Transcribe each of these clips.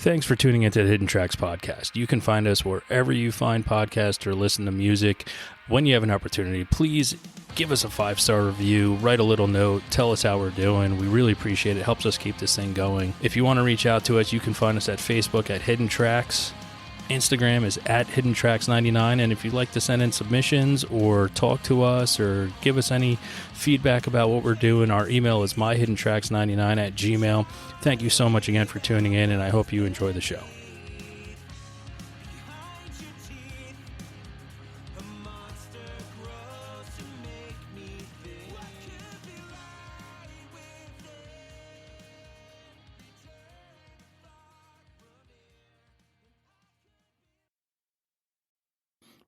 Thanks for tuning into the Hidden Tracks podcast. You can find us wherever you find podcasts or listen to music. When you have an opportunity, please give us a 5-star review, write a little note, tell us how we're doing. We really appreciate it. It helps us keep this thing going. If you want to reach out to us, you can find us at Facebook at Hidden Tracks. Instagram is at HiddenTracks99, and if you'd like to send in submissions or talk to us or give us any feedback about what we're doing, our email is myhiddentracks99@gmail. Thank you so much again for tuning in, and I hope you enjoy the show.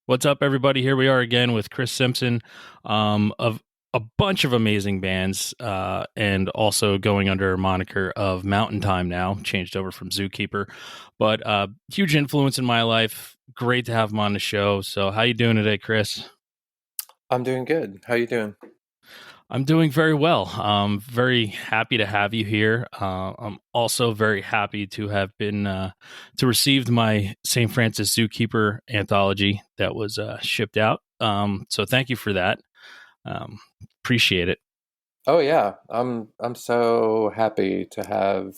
What's up, everybody? Here we are again with Chris Simpson of a bunch of amazing bands and also going under a moniker of Mountain Time now, changed over from Zookeeper. But huge influence in my life. Great to have him on the show. So how you doing today, Chris? I'm doing good. How you doing? I'm doing very well. Very happy to have you here. I'm also very happy to have been to receive my St. Francis Zookeeper anthology that was shipped out. So thank you for that. Appreciate it. Oh yeah, I'm so happy to have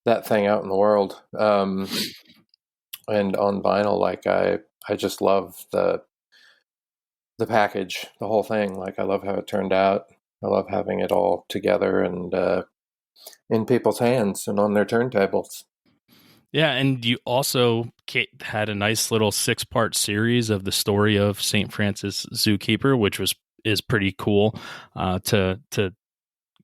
that thing out in the world and on vinyl. Like I just love the package, the whole thing. Like I love how it turned out. I love having it all together and in people's hands and on their turntables. Yeah, and you also had a nice little 6-part series of the story of St. Francis Zookeeper, which is pretty cool to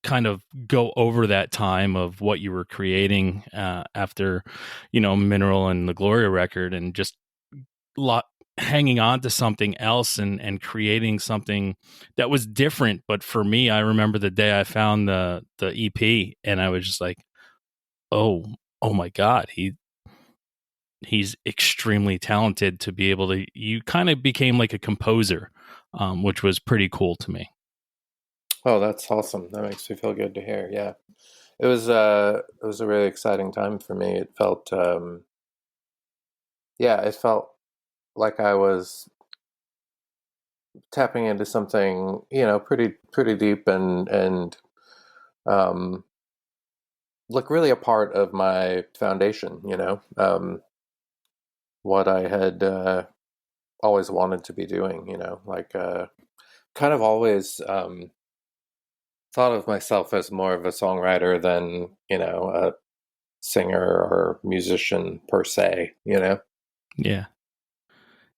kind of go over that time of what you were creating after, Mineral and the Gloria record, and just hanging on to something else and creating something that was different. But for me, I remember the day I found the EP and I was just like, oh my God, he's extremely talented to be able to, you kind of became like a composer, which was pretty cool to me. Oh, that's awesome. That makes me feel good to hear. Yeah. It was a really exciting time for me. It felt it felt like I was tapping into something, pretty deep and like really a part of my foundation, what I had always wanted to be doing, like kind of always thought of myself as more of a songwriter than, a singer or musician per se, Yeah.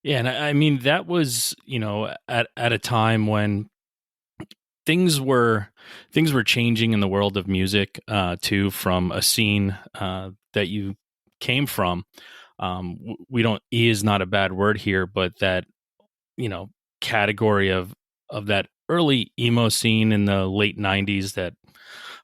Yeah, and I mean that was, at a time when things were changing in the world of music too, from a scene that you came from. E is not a bad word here, but that, category of that early emo scene in the late 90s that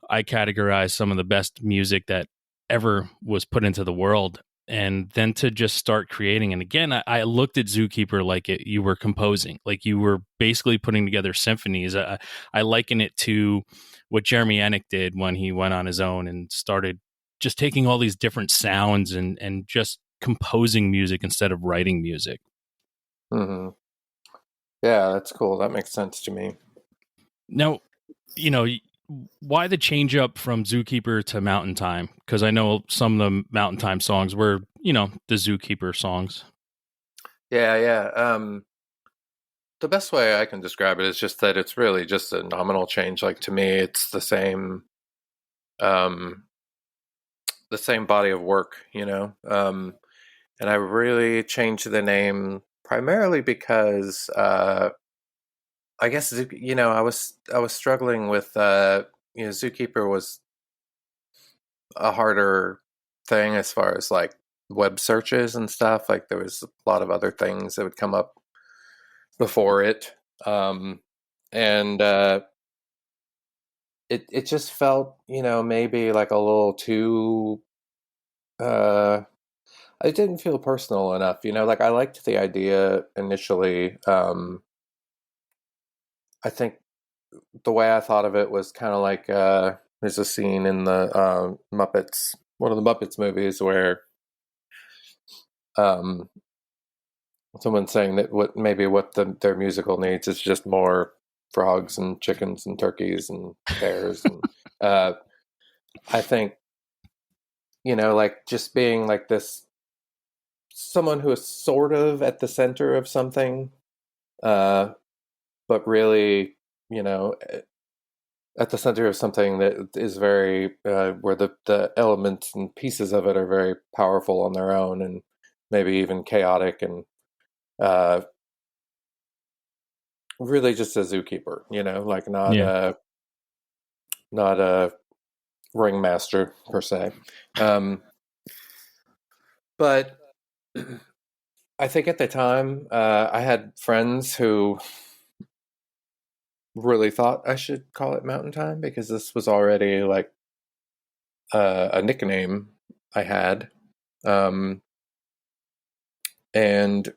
I categorize some of the best music that ever was put into the world. And then to just start creating. And again, I looked at Zookeeper like you were composing, like you were basically putting together symphonies. I liken it to what Jeremy Ennick did when he went on his own and started just taking all these different sounds and just composing music instead of writing music. Mm-hmm. Yeah, that's cool. That makes sense to me. Now, why the change up from Zookeeper to Mountain Time? Because I know some of the Mountain Time songs were, the Zookeeper songs. Yeah. The best way I can describe it is just that it's really just a nominal change. Like to me, it's the same body of work, and I really changed the name primarily because I guess I was struggling with Zookeeper was a harder thing as far as like web searches and stuff. Like there was a lot of other things that would come up before it, and it just felt maybe like a little too. It didn't feel personal enough, like I liked the idea initially. I think the way I thought of it was kind of like there's a scene in the Muppets one of the Muppets movies where um, someone's saying that their musical needs is just more frogs and chickens and turkeys and bears, and uh, I think like just being like this someone who is sort of at the center of something, uh, but really, you know, at the center of something that is very where the elements and pieces of it are very powerful on their own, and maybe even chaotic, and uh, really just a zookeeper, like Yeah. not a ringmaster per se. Um, but I think at the time, I had friends who really thought I should call it Mountain Time because this was already like a nickname I had. Um, and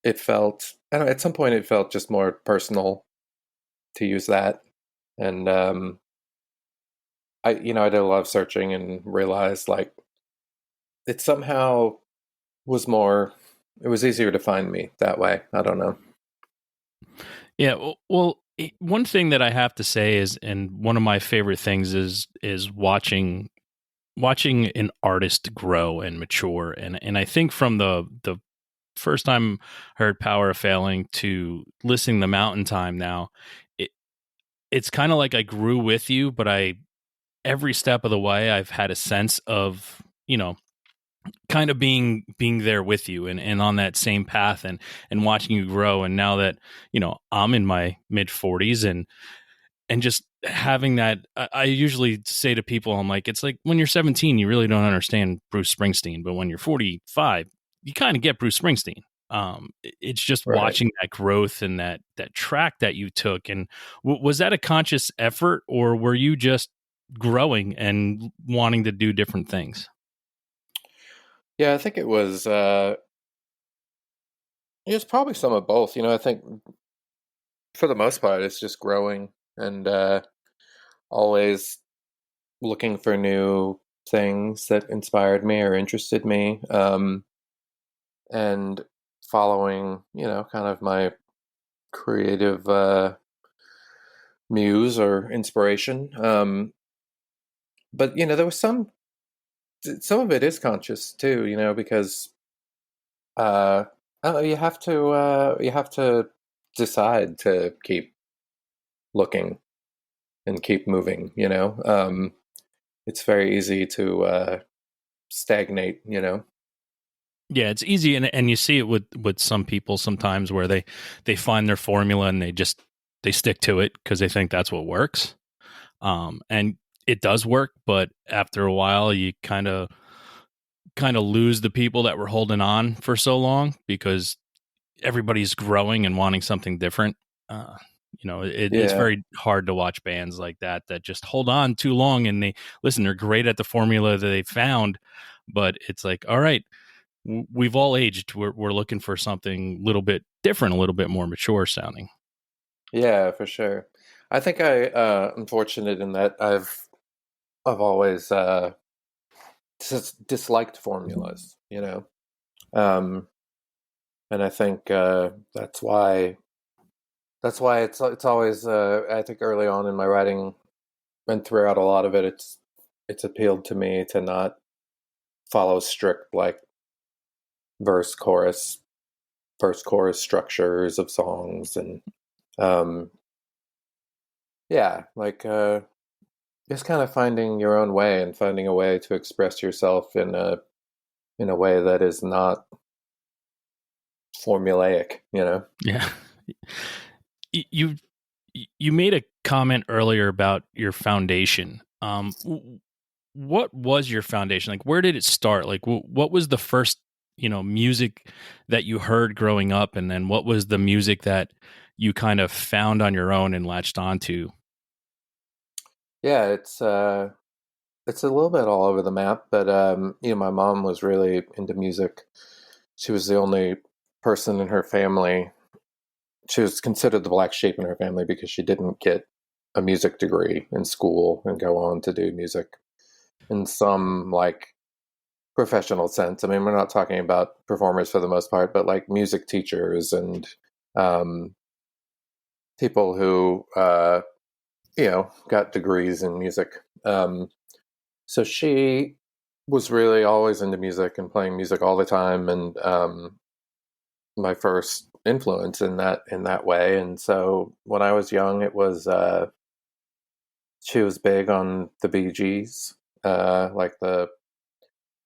it felt, I don't know, at some point it felt just more personal to use that. And I did a lot of searching and realized like it somehow was more, it was easier to find me that way. I don't know. Yeah. Well, one thing that I have to say is, and one of my favorite things is watching an artist grow and mature, and I think from the first time I heard Power of Failing to listening to Mountain Time now, it, it's kind of like I grew with you, but I every step of the way I've had a sense of, kind of being there with you and on that same path and watching you grow. And now that, I'm in my mid 40s and just having that, I usually say to people, I'm like, it's like when you're 17, you really don't understand Bruce Springsteen, but when you're 45, you kind of get Bruce Springsteen. It's just Right. watching that growth and that track that you took. And was that a conscious effort, or were you just growing and wanting to do different things? Yeah, I think it was probably some of both. I think for the most part, it's just growing and always looking for new things that inspired me or interested me, and following, kind of my creative muse or inspiration. But there was some of it is conscious too, because uh, I don't know, you have to decide to keep looking and keep moving. It's very easy to stagnate. Yeah, it's easy, and you see it with some people sometimes where they find their formula and they stick to it because they think that's what works. And it does work, but after a while, you kind of lose the people that were holding on for so long because everybody's growing and wanting something different. Uh, it's Yeah, very hard to watch bands like that just hold on too long, and they're great at the formula that they found, but it's like, all right, we've all aged. We're looking for something a little bit different, a little bit more mature sounding. yeah, for sure. I think I'm fortunate in that I've always disliked formulas, um, and I think that's why it's always I think early on in my writing and throughout a lot of it, it's appealed to me to not follow strict like verse chorus verse chorus structures of songs, and um, yeah, like just kind of finding your own way and finding a way to express yourself in a way that is not formulaic. Yeah. you you made a comment earlier about your foundation. What was your foundation? Like, where did it start? Like, what was the first, music that you heard growing up, and then what was the music that you kind of found on your own and latched onto? Yeah, it's a little bit all over the map, but my mom was really into music. She was the only person in her family. She was considered the black sheep in her family because she didn't get a music degree in school and go on to do music. in some like professional sense. I mean, we're not talking about performers for the most part, but like music teachers and um, people who got degrees in music. So she was really always into music and playing music all the time, and my first influence in that way. And so when I was young, it was she was big on the Bee Gees. Like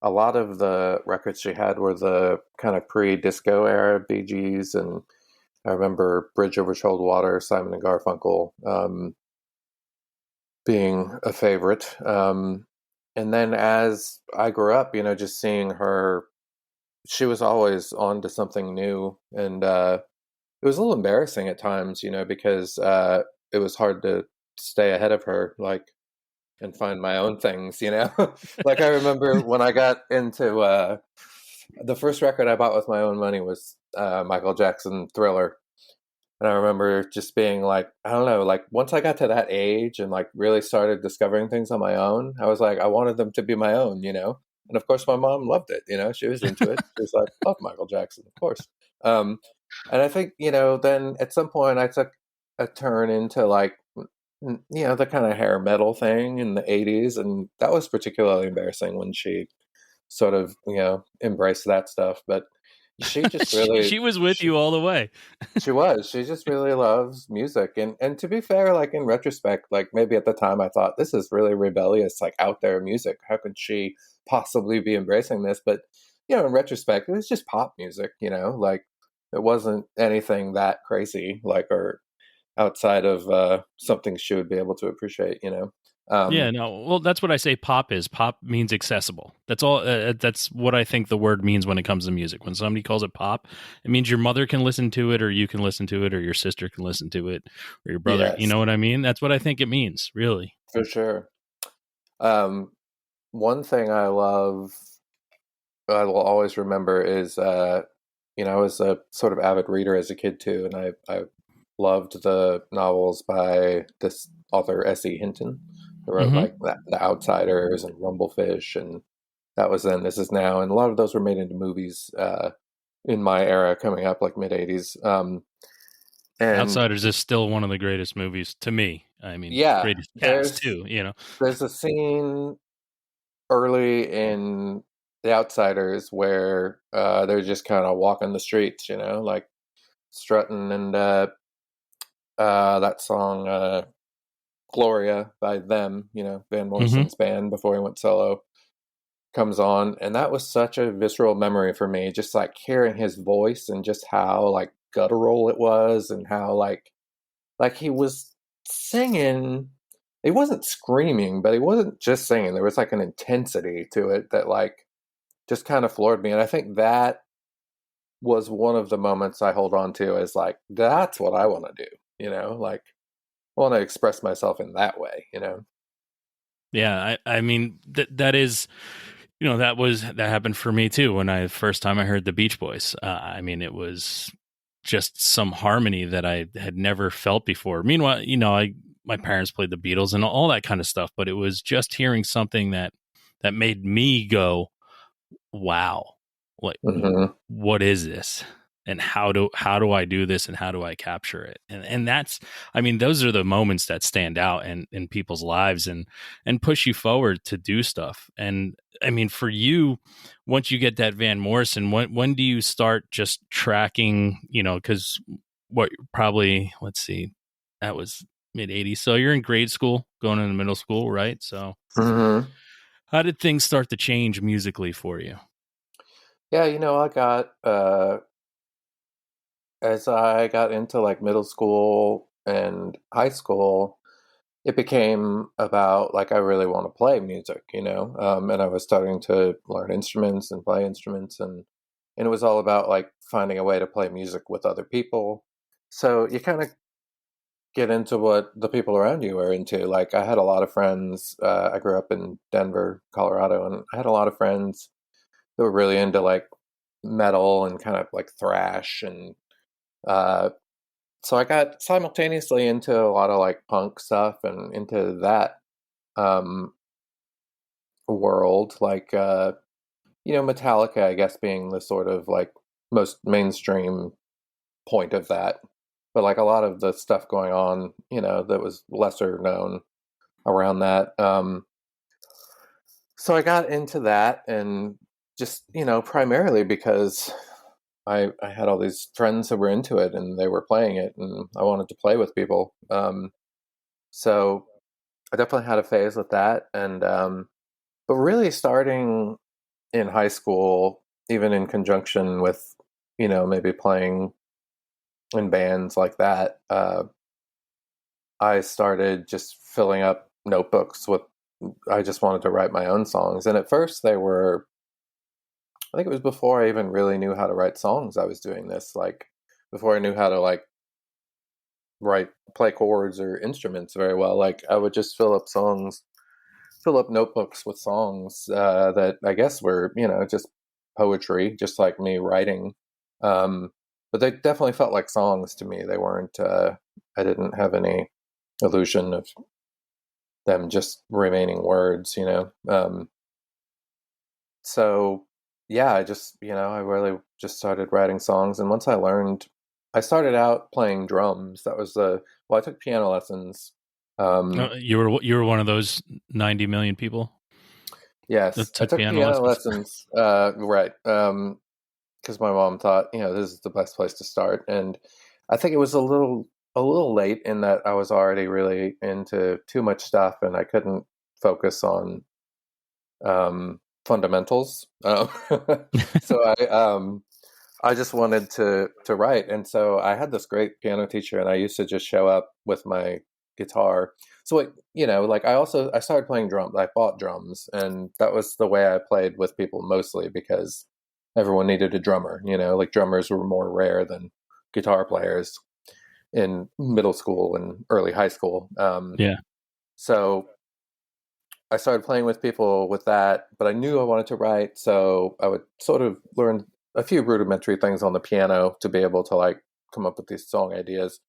a lot of the records she had were the kind of pre-disco era Bee Gees, and I remember Bridge Over Troubled Water, Simon and Garfunkel, being a favorite. And then as I grew up, just seeing her, she was always on to something new, and it was a little embarrassing at times, because it was hard to stay ahead of her, like, and find my own things. Like I remember when I got into the first record I bought with my own money was Michael Jackson Thriller. And I remember just being like, I don't know, like once I got to that age and like really started discovering things on my own, I was like, I wanted them to be my own. And of course, my mom loved it. She was into it. She was like, love Michael Jackson, of course. Um, and I think, then at some point I took a turn into like, the kind of hair metal thing in the 80s. And that was particularly embarrassing when she sort of, embraced that stuff. But she just really, She was with you all the way. she was. She just really loves music. And to be fair, like in retrospect, like maybe at the time I thought this is really rebellious, like out there music. How could she possibly be embracing this? But in retrospect, it was just pop music, like it wasn't anything that crazy, like or outside of something she would be able to appreciate. Yeah, Um, no. Well, that's what I say pop is. Pop means accessible. That's all that's what I think the word means when it comes to music. When somebody calls it pop, it means your mother can listen to it or you can listen to it or your sister can listen to it or your brother, you yes, know what I mean? That's what I think it means, really. for sure. Um, One thing I will always remember is I was a sort of avid reader as a kid too, and I loved the novels by this author S.E. Hinton, who wrote Mhm. like The Outsiders and Rumblefish, and That Was Then, This Is Now, and a lot of those were made into movies in my era, coming up like mid '80s. And Outsiders is still one of the greatest movies to me. I mean, yeah, greatest cast there's too. there's a scene early in The Outsiders where they're just kind of walking the streets, like strutting, and that song Gloria by them, Van Mhm. Morrison's band before he went solo, comes on, and that was such a visceral memory for me, just like hearing his voice and just how like guttural it was, and how like he was singing. He wasn't screaming, but he wasn't just singing. There was like an intensity to it that like just kind of floored me. And I think that was one of the moments I hold on to as like, that's what I want to do, like I want to express myself in that way. Yeah, I mean that is that happened for me too when I first time I heard the Beach Boys. I mean, it was just some harmony that I had never felt before. Meanwhile, my parents played the Beatles and all that kind of stuff, but it was just hearing something that made me go, "Wow, like Hmm. what is this?" And how do I do this and how do I capture it? And that's, I mean, those are the moments that stand out in people's lives and push you forward to do stuff. And I mean, for you, once you get that Van Morrison, when do you start just tracking? Because what probably, let's see, that was mid '80s. So you're in grade school, going into middle school, right? So Hmm. how did things start to change musically for you? Yeah, I got as I got into like middle school and high school, it became about like I really want to play music, and I was starting to learn instruments and play instruments, and it was all about like finding a way to play music with other people. So you kind of get into what the people around you are into. Like I had a lot of friends. I grew up in Denver, Colorado, and I had a lot of friends that were really into like metal and kind of like thrash, and uh, so I got simultaneously into a lot of like punk stuff and into that. Um, world, like Metallica, I guess, being the sort of like most mainstream point of that. But like a lot of the stuff going on, that was lesser known around that. So I got into that, and just, primarily because I had all these friends that were into it and they were playing it, and I wanted to play with people. So I definitely had a phase with that. And but really starting in high school, even in conjunction with, maybe playing in bands like that, I started just filling up notebooks with, I just wanted to write my own songs. And at first they were, I think it was before I even really knew how to write songs, I was doing this, like before I knew how to like play chords or instruments very well. Like I would just fill up notebooks with songs that I guess were, just poetry, just like me writing. But they definitely felt like songs to me. They weren't, I didn't have any illusion of them just remaining words. So yeah, I really just started writing songs. And once I started out playing drums. I took piano lessons. You were one of those 90 million people Yes, that I took took piano piano lessons. lessons, right, because my mom thought, this is the best place to start. And I think it was a little late in that I was already really into too much stuff, and I couldn't focus on fundamentals. So I just wanted to write, and so I had this great piano teacher, and I used to just show up with my guitar. So like I started playing drums. I bought drums, and that was the way I played with people, mostly because everyone needed a drummer. Like drummers were more rare than guitar players in middle school and early high school. Yeah. So I started playing with people with that, but I knew I wanted to write, so I would sort of learn a few rudimentary things on the piano to be able to like come up with these song ideas.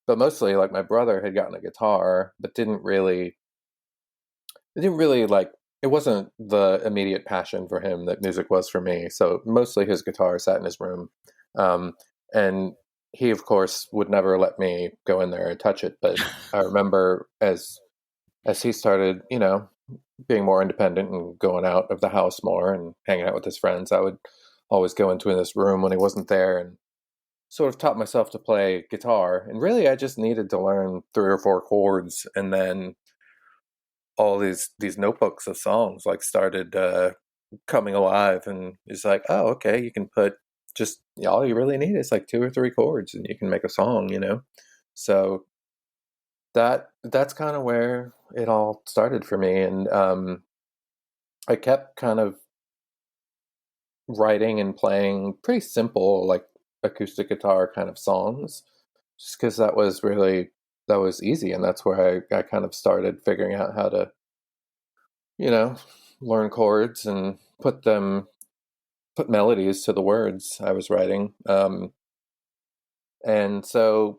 But mostly, like my brother had gotten a guitar, but it didn't really like, it wasn't the immediate passion for him that music was for me. So mostly his guitar sat in his room, um, and he of course would never let me go in there and touch it. But I remember as he started, being more independent and going out of the house more and hanging out with his friends, I would always go into this room when he wasn't there and sort of taught myself to play guitar. And really, I just needed to learn 3 or 4 chords, and then all these notebooks of songs like started coming alive. And it's like, oh, okay, you can put just all you really need is like 2 or 3 chords, and you can make a song. So that's kind of where it all started for me. And I kept kind of writing and playing pretty simple, like acoustic guitar kind of songs, just because that was easy, and that's where I kind of started figuring out how to, you know, learn chords and put melodies to the words I was writing. And so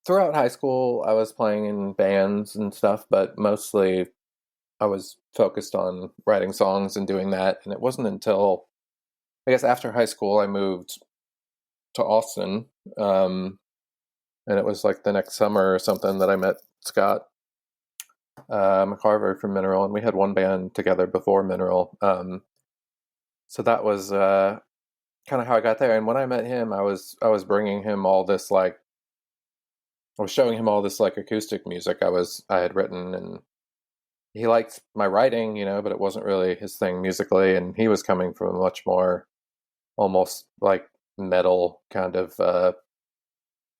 throughout high school, I was playing in bands and stuff, but mostly I was focused on writing songs and doing that. And it wasn't until, I guess, after high school, I moved to Austin. And it was like the next summer or something that I met Scott McCarver from Mineral, and we had one band together before Mineral. So that was kind of how I got there. And when I met him, I was bringing him all this like I was showing him all this like acoustic music I had written, and he liked my writing, but it wasn't really his thing musically. And he was coming from a much more almost like metal kind of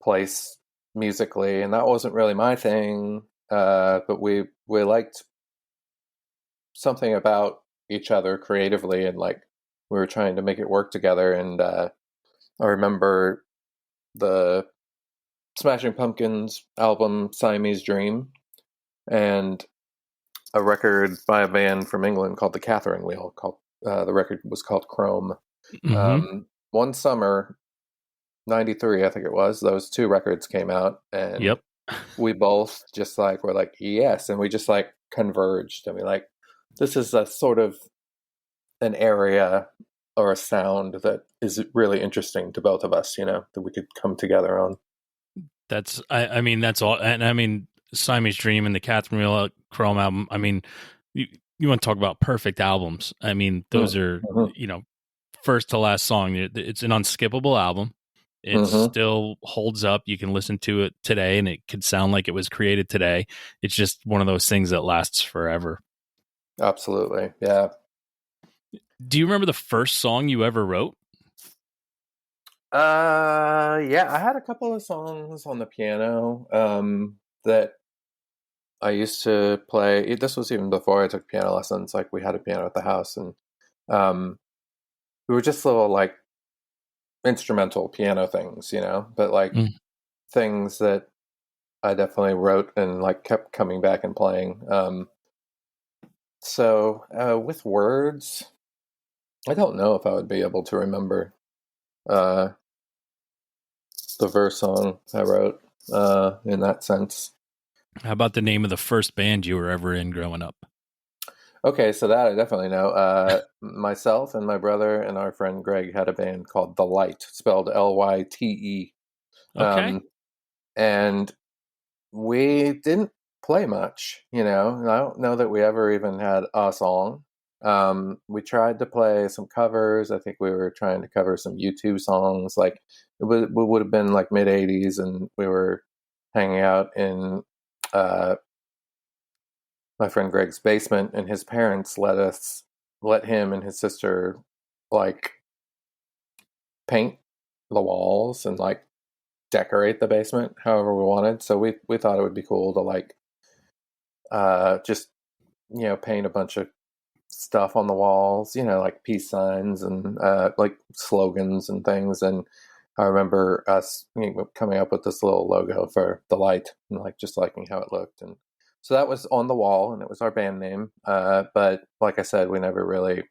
place musically, and that wasn't really my thing. But we liked something about each other creatively, and like we were trying to make it work together. And I remember the Smashing Pumpkins album Siamese Dream, and a record by a band from England called the Catherine Wheel. Called the record was called Chrome. Mm-hmm. One summer, '93, I think it was. Those two records came out, and Yep. we both just like were like yes, and we just like converged. I mean, like this is a sort of an area or a sound that is really interesting to both of us, that we could come together on. I mean, that's all. And I mean, Siamese Dream and the Catherine Wheel Chrome album. I mean, you want to talk about perfect albums. I mean, those are, Mm-hmm. first to last song. It's an unskippable album. It Mm-hmm. still holds up. You can listen to it today and it could sound like it was created today. It's just one of those things that lasts forever. Absolutely. Yeah. Do you remember the first song you ever wrote? Yeah, I had a couple of songs on the piano that I used to play. This was even before I took piano lessons. Like we had a piano at the house, and um, we were just little like instrumental piano things, but like Mm. things that I definitely wrote and like kept coming back and playing. So with words, I don't know if I would be able to remember uh, the verse song I wrote in that sense. How about the name of the first band you were ever in growing up? Okay, so that I definitely know. Myself and my brother and our friend Greg had a band called The Light, spelled Lyte. Okay. Um, and we didn't play much, and I don't know that we ever even had a song. We tried to play some covers. I think we were trying to cover some YouTube songs. Like it would have been like mid '80s, and we were hanging out in uh, my friend Greg's basement, and his parents let him and his sister like paint the walls and like decorate the basement however we wanted. So we thought it would be cool to like just paint a bunch of stuff on the walls, like peace signs and like slogans and things. And I remember us coming up with this little logo for the light and like just liking how it looked. And so that was on the wall and it was our band name. But like I said, we never really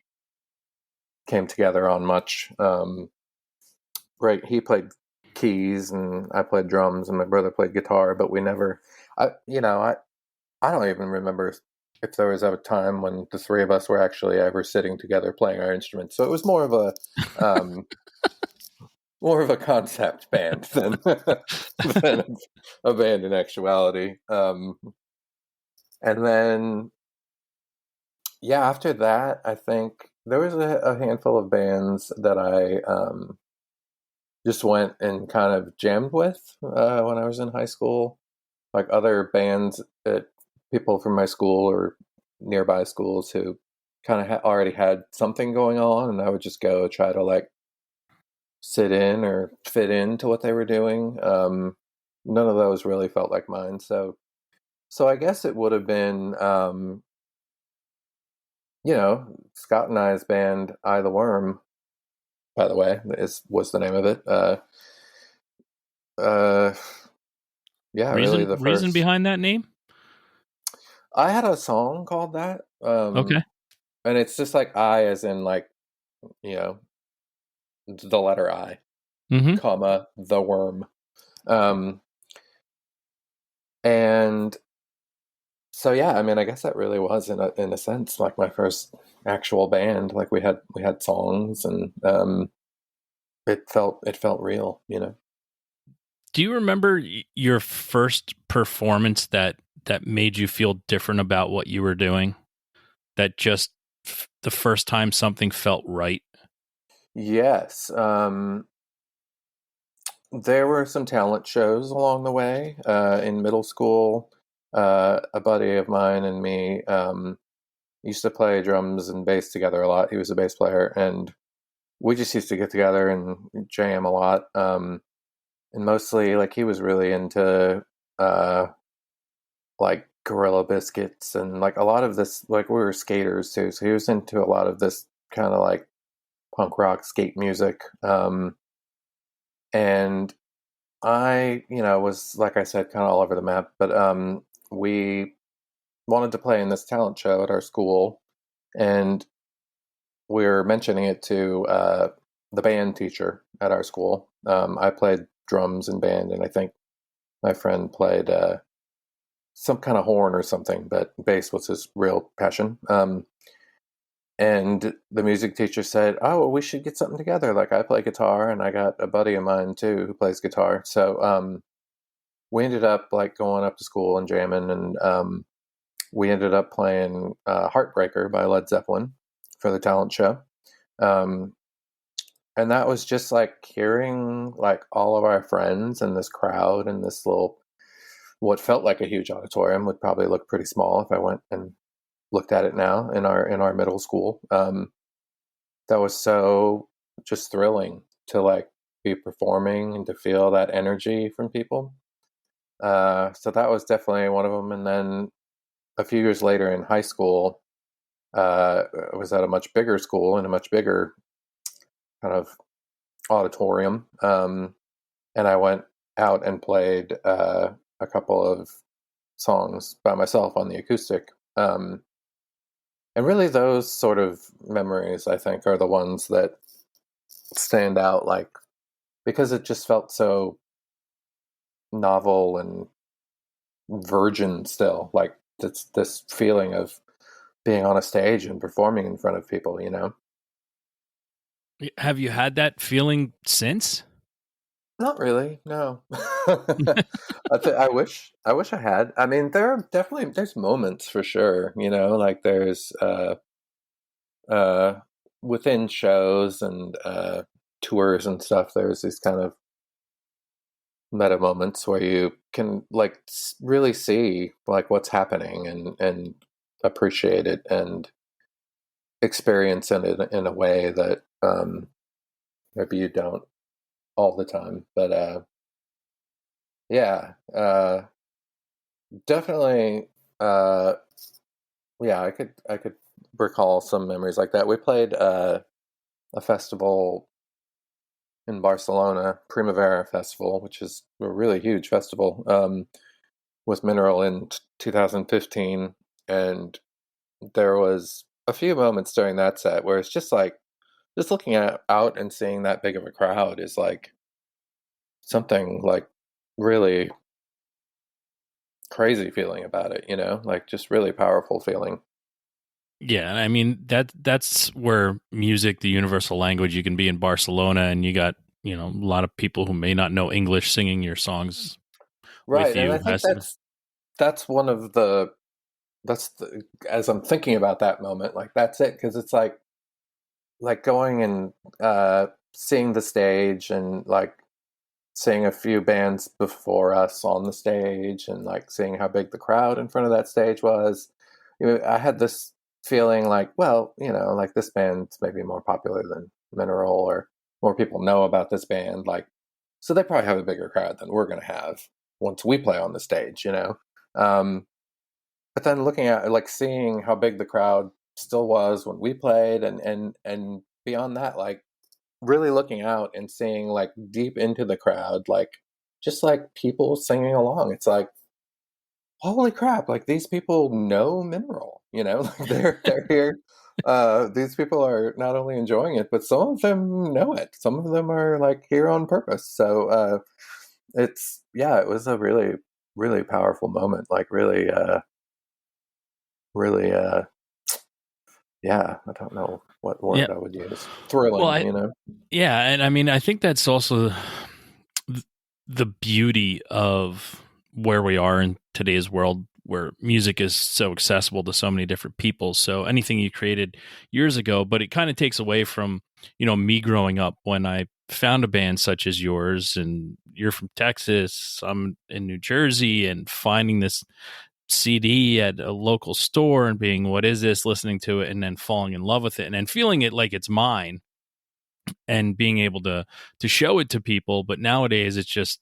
came together on much. Right. He played keys and I played drums and my brother played guitar, but we never, I don't even remember if there was ever a time when the three of us were actually ever sitting together playing our instruments. So it was um, more of a concept band than than a band in actuality. And then yeah, after that, I think there was a handful of bands that I just went and kind of jammed with when I was in high school, like other bands that people from my school or nearby schools who kind of already had something going on, and I would just go try to like sit in or fit into what they were doing. None of those really felt like mine, so I guess it would have been, Scott and I's band, I the Worm. By the way, was the name of it. Uh, yeah, really the Reason first. behind that name? I had a song called that, Okay. and it's just like I, as in like you know the letter I, Mm-hmm. comma the worm, um, and so yeah, I mean, I guess that really was in a sense like my first actual band. Like we had songs, and it felt real. Do you remember your first performance that made you feel different about what you were doing? That just the first time something felt right? Yes, there were some talent shows along the way. In middle school, a buddy of mine and me used to play drums and bass together a lot. He was a bass player, and we just used to get together and jam a lot. And mostly, like he was really into uh, like Gorilla Biscuits and like a lot of this. Like we were skaters too, so he was into a lot of this kind of like punk rock skate music. And I, was like I said, kind of all over the map. But we wanted to play in this talent show at our school, and we were mentioning it to the band teacher at our school. I played drums in band, and I think my friend played some kind of horn or something, but bass was his real passion. And the music teacher said, "Oh, well, we should get something together. Like I play guitar, and I got a buddy of mine too who plays guitar." So we ended up like going up to school and jamming, and we ended up playing "Heartbreaker" by Led Zeppelin for the talent show. Um, and that was just like hearing like all of our friends and this crowd and this little what felt like a huge auditorium would probably look pretty small if I went and looked at it now in our middle school. That was so just thrilling to like be performing and to feel that energy from people. So that was definitely one of them. And then a few years later in high school, I was at a much bigger school in a much bigger kind of auditorium, and I went out and played a couple of songs by myself on the acoustic. And really, those sort of memories, I think, are the ones that stand out, like because it just felt so novel and virgin still, like this feeling of being on a stage and performing in front of people, you know? Have you had that feeling since? Not really, no. I wish I had. I mean, there's moments for sure, you know, like there's uh within shows and tours and stuff, there's these kind of meta moments where you can like really see like what's happening and appreciate it and experience it in a way that maybe you don't all the time. But yeah, definitely. Yeah, I could recall some memories like that. We played a festival in Barcelona, Primavera Festival, which is a really huge festival, with Mineral in 2015, and there was a few moments during that set where it's just like just looking out and seeing that big of a crowd is like something like really crazy feeling about it, you know, like just really powerful feeling. Yeah, I mean that's where music, the universal language, you can be in Barcelona and you got, a lot of people who may not know English singing your songs with Right, and I you. think Has to, that's one of the that's the, as I'm thinking about that moment, like that's it because it's like going and seeing the stage and like seeing a few bands before us on the stage and like seeing how big the crowd in front of that stage was. You know, I had this feeling like, well, you know, like this band's maybe more popular than Mineral or more people know about this band. Like, so they probably have a bigger crowd than we're going to have once we play on the stage, you know? Um, but then looking at like seeing how big the crowd still was when we played and beyond that, like really looking out and seeing like deep into the crowd, like just like people singing along. It's like, holy crap, like these people know Mineral, you know, like they're here. These people are not only enjoying it, but some of them know it. Some of them are like here on purpose. So it's yeah, it was a really, really powerful moment. Like really, really yeah, I don't know what yeah. word I would use. Well, Thrilling, you know? yeah, and I mean I think that's also the beauty of where we are in today's world where music is so accessible to so many different people. So anything you created years ago, but it kind of takes away from, me growing up when I found a band such as yours and you're from Texas, I'm in New Jersey, and finding this CD at a local store and being, what is this, listening to it and then falling in love with it and then feeling it like it's mine and being able to show it to people. But nowadays it's just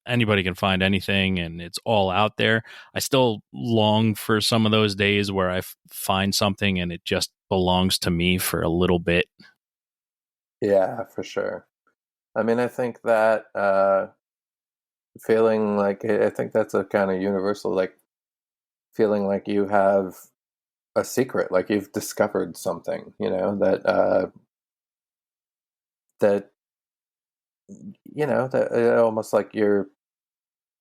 anybody can find anything and it's all out there. I still long for some of those days where I find something and it just belongs to me for a little bit. Yeah, for sure. I mean, I think that feeling like I think that's a kind of universal, like feeling like you have a secret, like you've discovered something, you know, that you know that almost like you're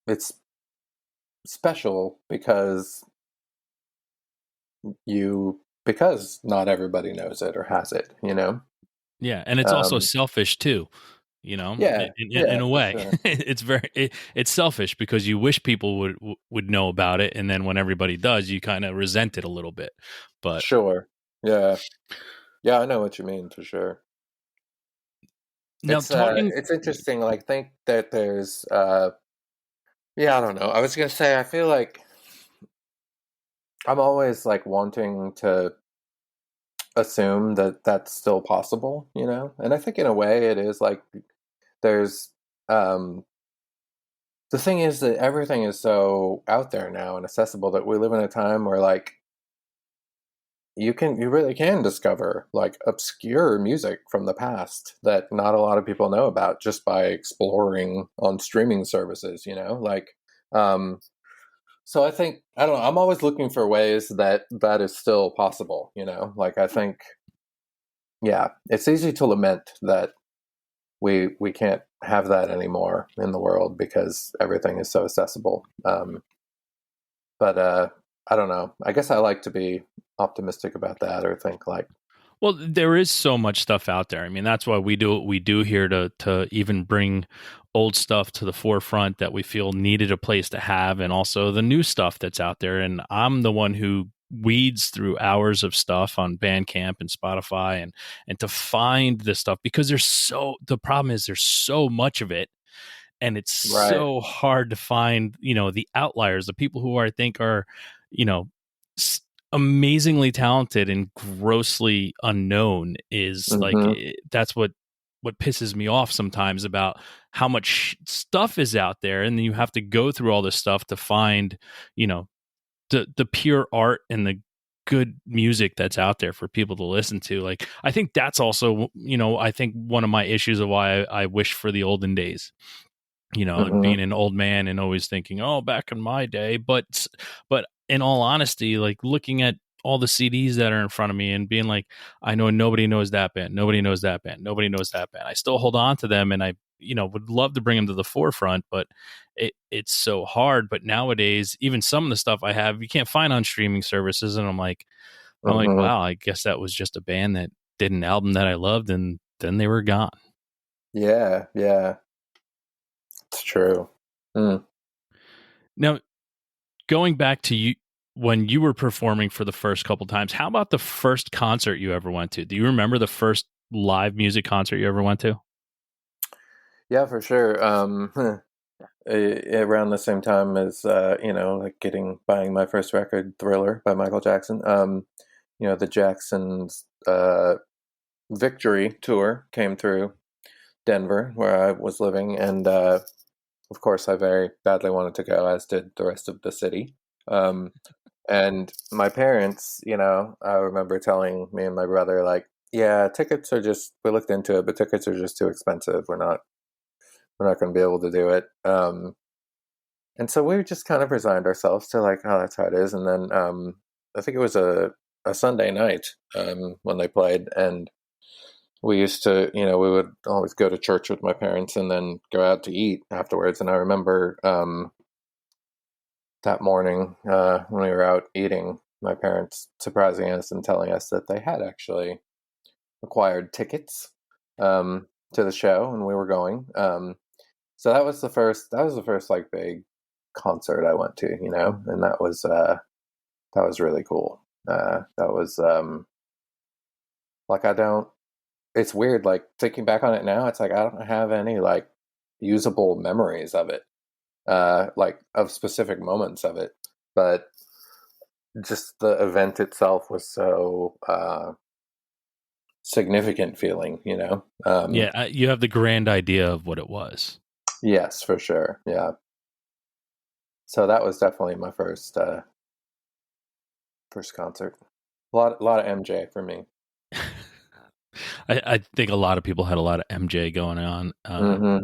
it's special because not everybody knows it or has it, you know? Yeah, and it's also Um, selfish too. You know, yeah, in yeah, a for way, sure. it's selfish because you wish people would know about it, and then when everybody does, you kind of resent it a little bit. But Sure. Yeah. Yeah, I know what you mean for sure. now talking, It's interesting. Like, think that there's yeah, I don't know. I was gonna say I feel like I'm always like wanting to assume that that's still possible, you know? And I think in a way it is like there's um the thing is that everything is so out there now and accessible that we live in a time where like you really can discover like obscure music from the past that not a lot of people know about just by exploring on streaming services, you know? Like um so I think I don't know, I'm always looking for ways that that is still possible, you know? Like I think yeah, it's easy to lament that we can't have that anymore in the world because everything is so accessible. But I don't know. I guess I like to be optimistic about that or think like, well, there is so much stuff out there. I mean, that's why we do what we do here to even bring old stuff to the forefront that we feel needed a place to have, and also the new stuff that's out there. And I'm the one who weeds through hours of stuff on Bandcamp and Spotify, and to find this stuff because the problem is there's so much of it, and it's right. so hard to find, the outliers, the people who I think are, you know amazingly talented and grossly unknown. Is like, Hmm. that's what pisses me off sometimes about how much stuff is out there, and then you have to go through all this stuff to find, you know the pure art and the good music that's out there for people to listen to. Like, I think that's also, I think one of my issues of why I wish for the olden days, Hmm. being an old man and always thinking, oh, back in my day. But in all honesty, like, looking at all the CDs that are in front of me and being like, I know nobody knows that band, nobody knows that band, nobody knows that band. I still hold on to them, and I, would love to bring them to the forefront, but it's so hard. But nowadays, even some of the stuff I have, you can't find on streaming services, and I'm like, Hmm. wow, I guess that was just a band that did an album that I loved, and then they were gone. Yeah, yeah, it's true. Mm. Now, going back to you when you were performing for the first couple times, how about the first concert you ever went to? Do you remember the first live music concert you ever went to? Yeah, for sure. Around the same time as like buying my first record, Thriller by Michael Jackson. The Jacksons Victory tour came through Denver, where I was living, and of course, I very badly wanted to go, as did the rest of the city. Um, and my parents, I remember telling me and my brother, like, yeah, tickets are just, we looked into it, but tickets are just too expensive. We're not going to be able to do it. And so we just kind of resigned ourselves to like, oh, that's how it is. And then I think it was a Sunday night when they played, and we used to, we would always go to church with my parents and then go out to eat afterwards. And I remember that morning when we were out eating, my parents surprising us and telling us that they had actually acquired tickets to the show, and we were going. So that was the first like big concert I went to, and that was really cool. That was like I don't. It's weird, like thinking back on it now. It's like I don't have any like usable memories of it, like of specific moments of it, but just the event itself was so significant feeling, Yeah, you have the grand idea of what it was. Yes, for sure. Yeah. So that was definitely my first concert. A lot of MJ for me. I think a lot of people had a lot of MJ going on at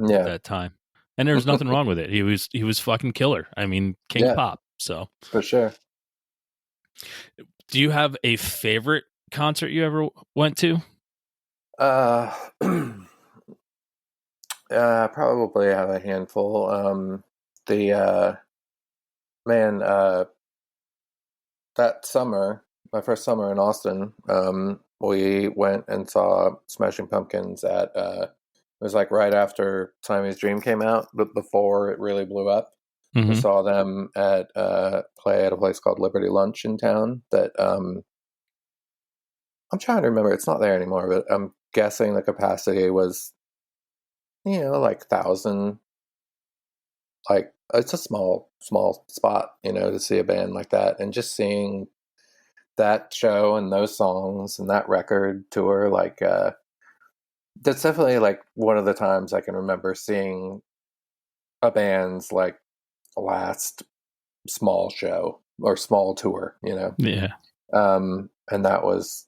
Yeah. that time, and there's nothing wrong with it. He was fucking killer. I mean, King of Yeah, Pop. So, for sure. do you have a favorite concert you ever went to? Uh, probably have a handful. The Man, that summer, my first summer in Austin, we went and saw Smashing Pumpkins at it was like right after Siamese Dream came out, but before it really blew up. We Hmm. saw them at play at a place called Liberty Lunch in town. That I'm trying to remember. It's not there anymore, but I'm guessing the capacity was like 1,000. Like it's a small spot, to see a band like that, and just seeing that show and those songs and that record tour, like that's definitely like one of the times I can remember seeing a band's like last small show or small tour. Yeah. And that was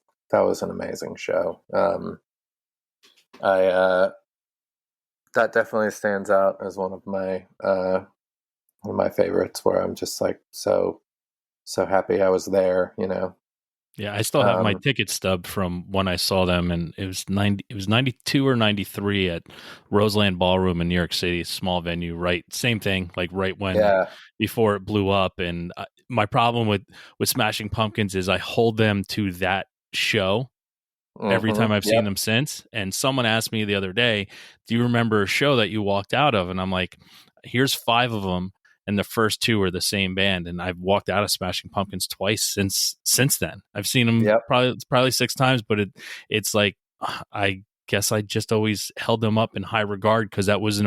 an amazing show. I That definitely stands out as one of my favorites, where I'm just like so happy I was there. Yeah, I still have my Um, ticket stub from when I saw them, and it was 92 or 93 at Roseland Ballroom in New York City, small venue, right? Same thing, like right when yeah. before it blew up. And my problem with Smashing Pumpkins is I hold them to that show every time I've seen Yep. them since. And someone asked me the other day, "Do you remember a show that you walked out of?" And I'm like, "Here's five of them, and the first two are the same band." And I've walked out of Smashing Pumpkins twice since then. I've seen them Yep. probably six times, but it's like I guess I just always held them up in high regard because that was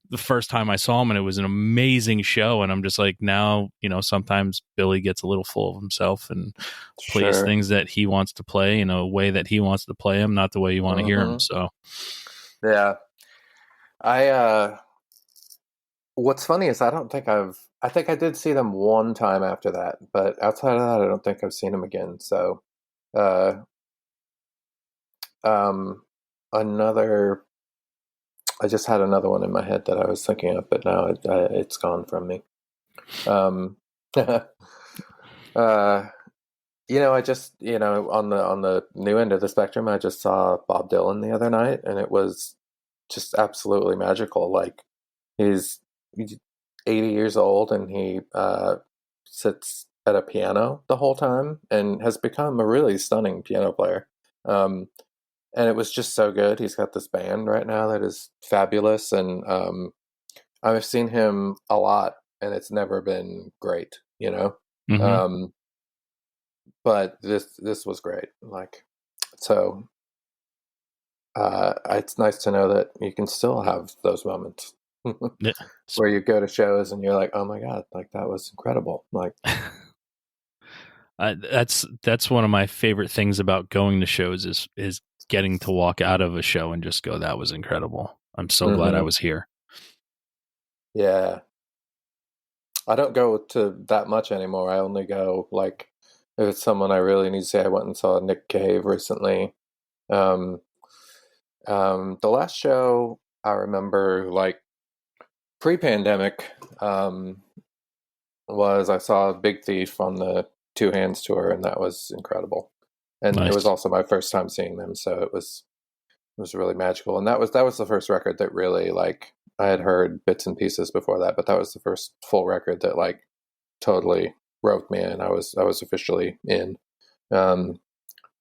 the first time I saw them, and it was an amazing show. And I'm just like, now sometimes Billy gets a little full of himself and plays Sure. things that he wants to play in a way that he wants to play them, not the way you want to hear them. hmm So Yeah. I What's funny is I think I did see them one time after that, but outside of that I don't think I've seen them again. So uh um another I just had another one in my head that I was thinking of, but now it's gone from me. Um uh I just, on the new end of the spectrum, I just saw Bob Dylan the other night, and it was just absolutely magical. Like he's 80 years old, and he sits at a piano the whole time and has become a really stunning piano player. Um, and it was just so good. He's got this band right now that is fabulous, and I've seen him a lot, and it's never been great. hmm Um, but this was great. Like, so it's nice to know that you can still have those moments yeah. where you go to shows and you're like, oh my god, like that was incredible. Like, That's one of my favorite things about going to shows is getting to walk out of a show and just go, that was incredible. I'm so glad I hmm was here. yeah, I don't go to that much anymore. I only go like if it's someone I really need to see. I went and saw Nick Cave recently. Um, the last show I remember, like pre-pandemic, was I saw Big Thief on the Two Hands tour, and that was incredible. And it was Nice. also my first time seeing them, so it was really magical. And that was the first record that really, like, I had heard bits and pieces before that, but that was the first full record that like totally roped me in. I was officially in. Um,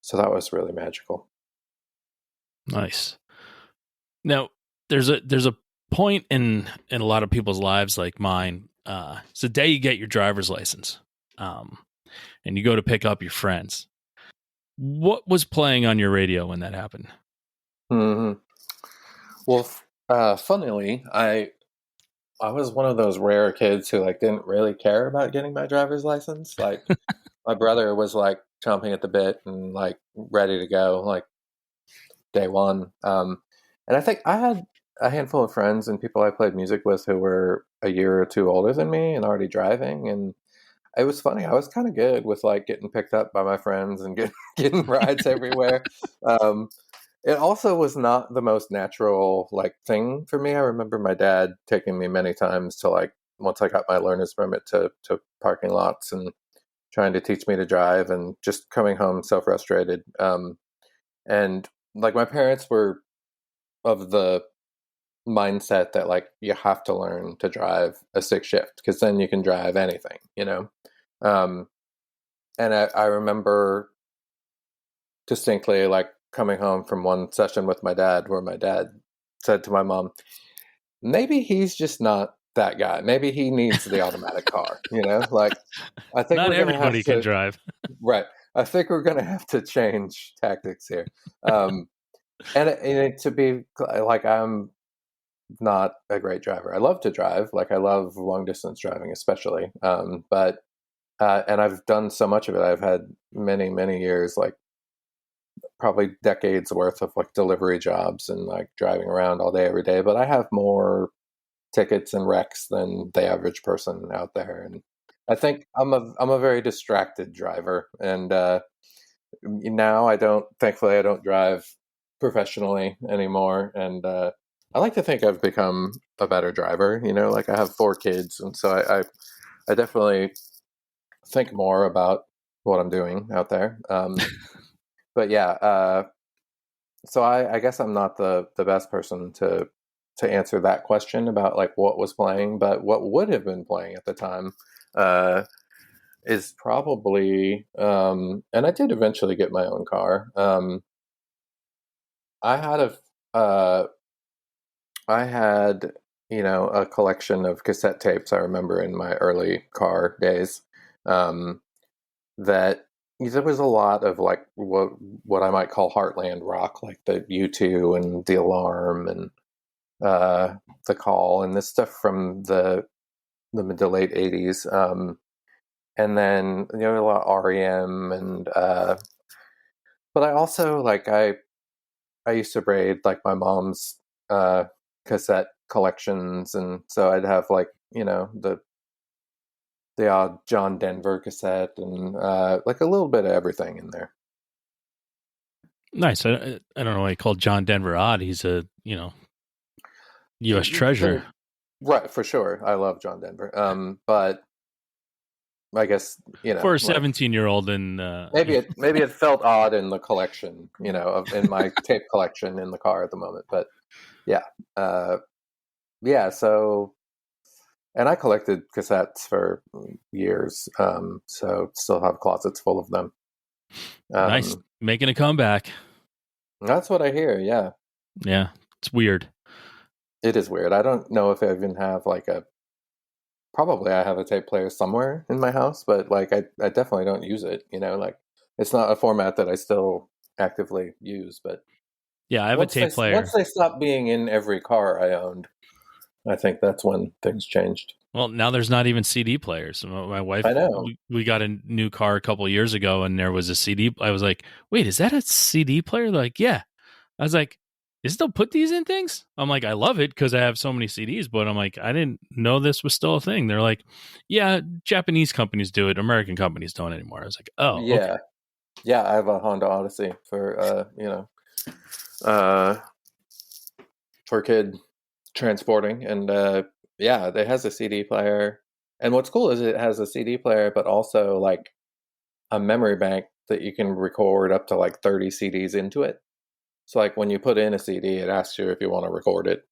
so that was really magical. Nice. Now, there's a point in a lot of people's lives like mine. It's the day you get your driver's license, um, and you go to pick up your friends. What was playing on your radio when that happened? hmm Well, funnily, I was one of those rare kids who like didn't really care about getting my driver's license. Like my brother was like chomping at the bit and like ready to go like day one. And I think I had a handful of friends and people I played music with who were a year or two older than me and already driving. And it was funny. I was kind of good with like getting picked up by my friends and getting rides everywhere. Um, it also was not the most natural like thing for me. I remember my dad taking me many times to like once I got my learner's permit to parking lots and trying to teach me to drive and just coming home so frustrated. And like my parents were of the mindset that like you have to learn to drive a stick shift because then you can drive anything, you know. Um, and I remember distinctly like coming home from one session with my dad where my dad said to my mom, maybe he's just not that guy. Maybe he needs the automatic car, you know? Like, I think Not we're going to have everybody can to, drive. right. I think we're going to have to change tactics here. Um, and to be like, I'm not a great driver. I love to drive. Like, I love long distance driving, especially. And I've done so much of it. I've had many, many years, like probably decades worth of like delivery jobs and like driving around all day, every day. But I have more tickets and wrecks than the average person out there. And I think I'm a very distracted driver. And now thankfully, I don't drive professionally anymore. And I like to think I've become a better driver. You know, like I have 4 kids, and so I definitely think more about what I'm doing out there. But yeah, so I guess I'm not the best person to answer that question about like what was playing, but what would have been playing at the time uh, is probably, and I did eventually get my own car. I had uh, I had a collection of cassette tapes. I remember in my early car days um, that there was a lot of like what I might call heartland rock, like the U2 and the Alarm and the Call and this stuff from the mid to late '80s, and then a lot of REM and but I also like I used to braid like my mom's uh, cassette collections, and so I'd have like the odd John Denver cassette and like a little bit of everything in there. Nice. I don't know why he called John Denver odd. He's a U.S. treasure. Right, for sure. I love John Denver. But I guess For a like 17-year-old and maybe it felt odd in the collection, in my tape collection in the car at the moment. But yeah, yeah. So, and I collected cassettes for years, so still have closets full of them. Nice, making a comeback. That's what I hear. Yeah, Yeah, it's weird. it is weird. I don't know if I even have like probably I have a tape player somewhere in my house, but like I definitely don't use it. Like it's not a format that I still actively use. But Yeah, I have a tape player. once they stopped being in every car I owned, I think that's when things changed. Well, now there's not even CD players. My wife, I know. we got a new car a couple of years ago, and there was a CD. I was like, "Wait, is that a CD player?" They're like, yeah. I was like, "They still put these in things?" I'm like, "I love it because I have so many CDs," but I'm like, "I didn't know this was still a thing." They're like, "Yeah, Japanese companies do it. American companies don't anymore." I was like, "Oh, okay." Yeah, yeah. I have a Honda Odyssey uh, for kid transporting, and yeah, it has a CD player. And what's cool is it has a CD player, but also like a memory bank that you can record up to like 30 CDs into it. So like when you put in a CD, it asks you if you want to record it,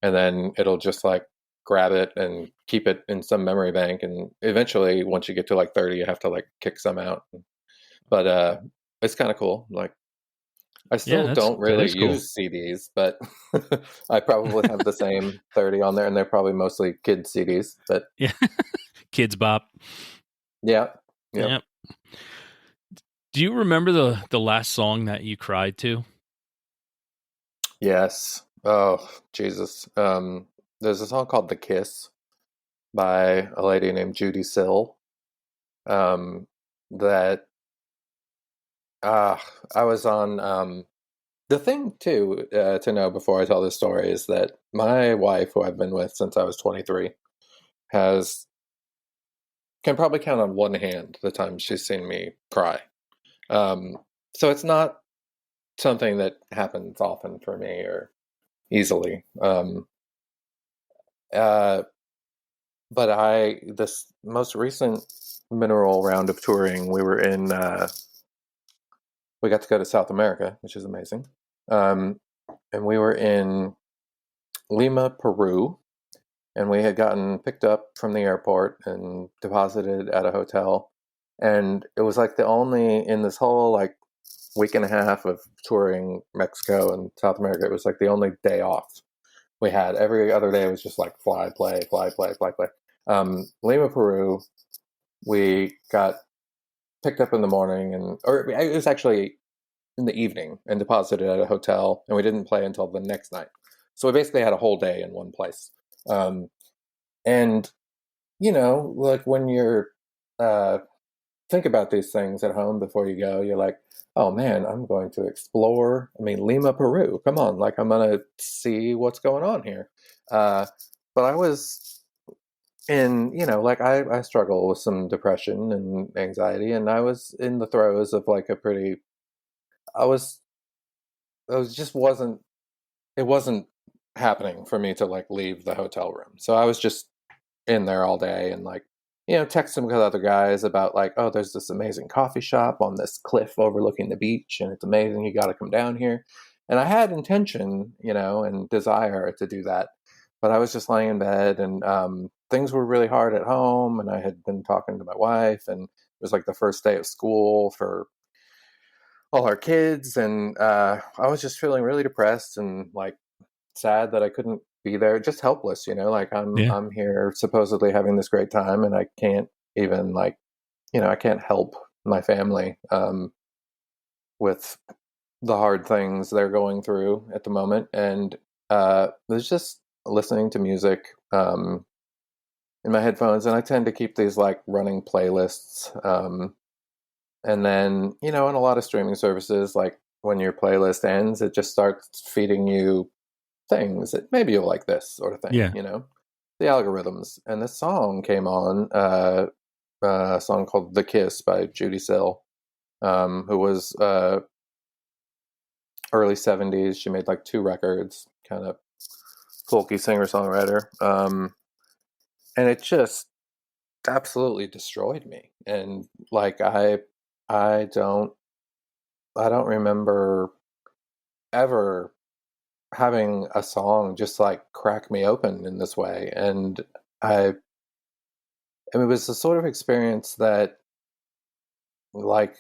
and then it'll just like grab it and keep it in some memory bank. And eventually, once you get to like 30, you have to like kick some out. But it's kind of cool. Like I Yeah, still don't that really is cool. use CDs, but I probably have the same 30 on there, and they're probably mostly kid CDs. But Yeah, Kids Bop. yeah, yeah, Yeah. Do you remember the last song that you cried to? yes. Oh, Jesus. There's a song called "The Kiss" by a lady named Judy Sill. That I was on. The thing too to know before I tell this story is that my wife, who I've been with since I was 23, has can probably count on one hand the time she's seen me cry. Um, so it's not something that happens often for me or easily. Uh, but this most recent mineral round of touring, we got to go to South America, which is amazing. And we were in Lima, Peru, and we had gotten picked up from the airport and deposited at a hotel. And it was like the only in this whole like week and a half of touring Mexico and South America, it was like the only day off we had. Every other day was just like fly, play, fly, play, fly, play. Lima, Peru, we got picked up in the morning, or it was actually in the evening and deposited at a hotel, and we didn't play until the next night. So we basically had a whole day in one place. And like when you're think about these things at home before you go, you're like, oh man, I'm going to explore. I mean, Lima, Peru. Come on, like I'm gonna see what's going on here. But I was in, like I struggle with some depression and anxiety, and I was in the throes of like a pretty. I was. I was just wasn't. It wasn't happening for me to like leave the hotel room. So I was just in there all day and like texting with other guys about like, oh, there's this amazing coffee shop on this cliff overlooking the beach and it's amazing, you got to come down here. And I had intention and desire to do that, but I was just laying in bed, and things were really hard at home, and I had been talking to my wife, and it was like the first day of school for all our kids, and I was just feeling really depressed and like sad that I couldn't be there, just helpless, like Yeah. I'm here supposedly having this great time, and I can't even like, I can't help my family with the hard things they're going through at the moment. And there's just listening to music in my headphones, and I tend to keep these like running playlists. And then, in a lot of streaming services, like when your playlist ends, it just starts feeding you things that maybe you'll like this sort of thing, Yeah. the algorithms. And this song came on, a song called The Kiss by Judy Sill, who was early 70s. She made like 2 records, kind of folky singer-songwriter. And it just absolutely destroyed me. And like I don't remember ever having a song just like crack me open in this way. And it was the sort of experience that like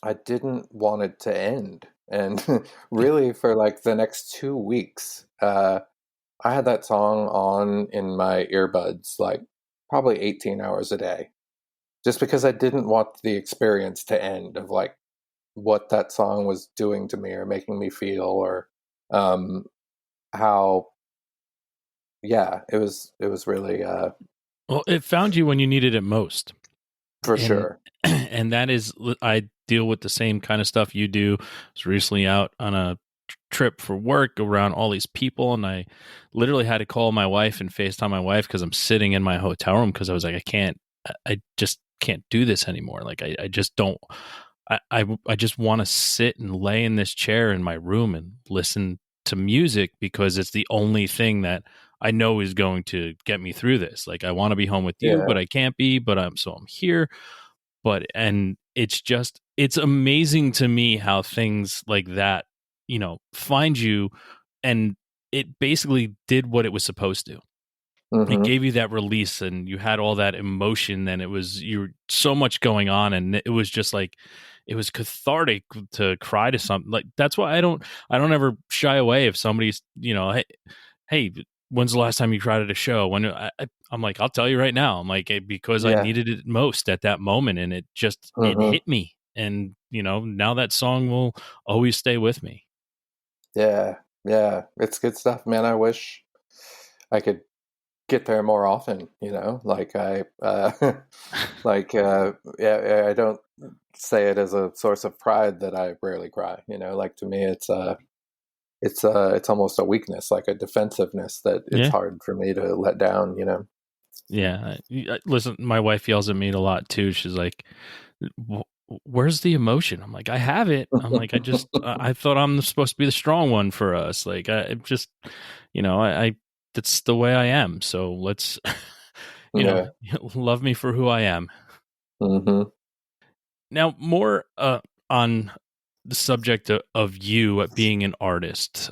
I didn't want it to end. And really for like the next 2 weeks, I had that song on in my earbuds like probably 18 hours a day, just because I didn't want the experience to end of like what that song was doing to me or making me feel, or how it was really Well, it found you when you needed it most. for And sure. and that is, I deal with the same kind of stuff you do. I was recently out on a trip for work around all these people, and I literally had to call my wife and FaceTime my wife because I'm sitting in my hotel room because I was like, I just can't do this anymore. Like I just don't. I just want to sit and lay in this chair in my room and listen to music because it's the only thing that I know is going to get me through this. Like I want to be home with you, but Yeah. I can't be, but I'm here. And it's amazing to me how things like that, find you, and it basically did what it was supposed to. It Hmm. gave you that release, and you had all that emotion, and you were so much going on, and it was just like it was cathartic to cry to something. Like that's why I don't ever shy away if somebody's, hey, when's the last time you cried at a show? I'm like, I'll tell you right now. I'm like, because I Yeah. needed it most at that moment, and it Hmm. hit me, and now that song will always stay with me. Yeah. Yeah. It's good stuff, man. I wish I could get there more often, like yeah, I don't say it as a source of pride that I rarely cry, like to me it's almost a weakness, like a defensiveness that it's Yeah. hard for me to let down. Yeah. Listen, my wife yells at me a lot too. She's like, Where's the emotion? I'm like, I have it. I'm like, I thought I'm supposed to be the strong one for us. Like, I just, I that's the way I am. So let's, you know, Yeah. love me for who I am. Hmm. Now, more on the subject of you being an artist,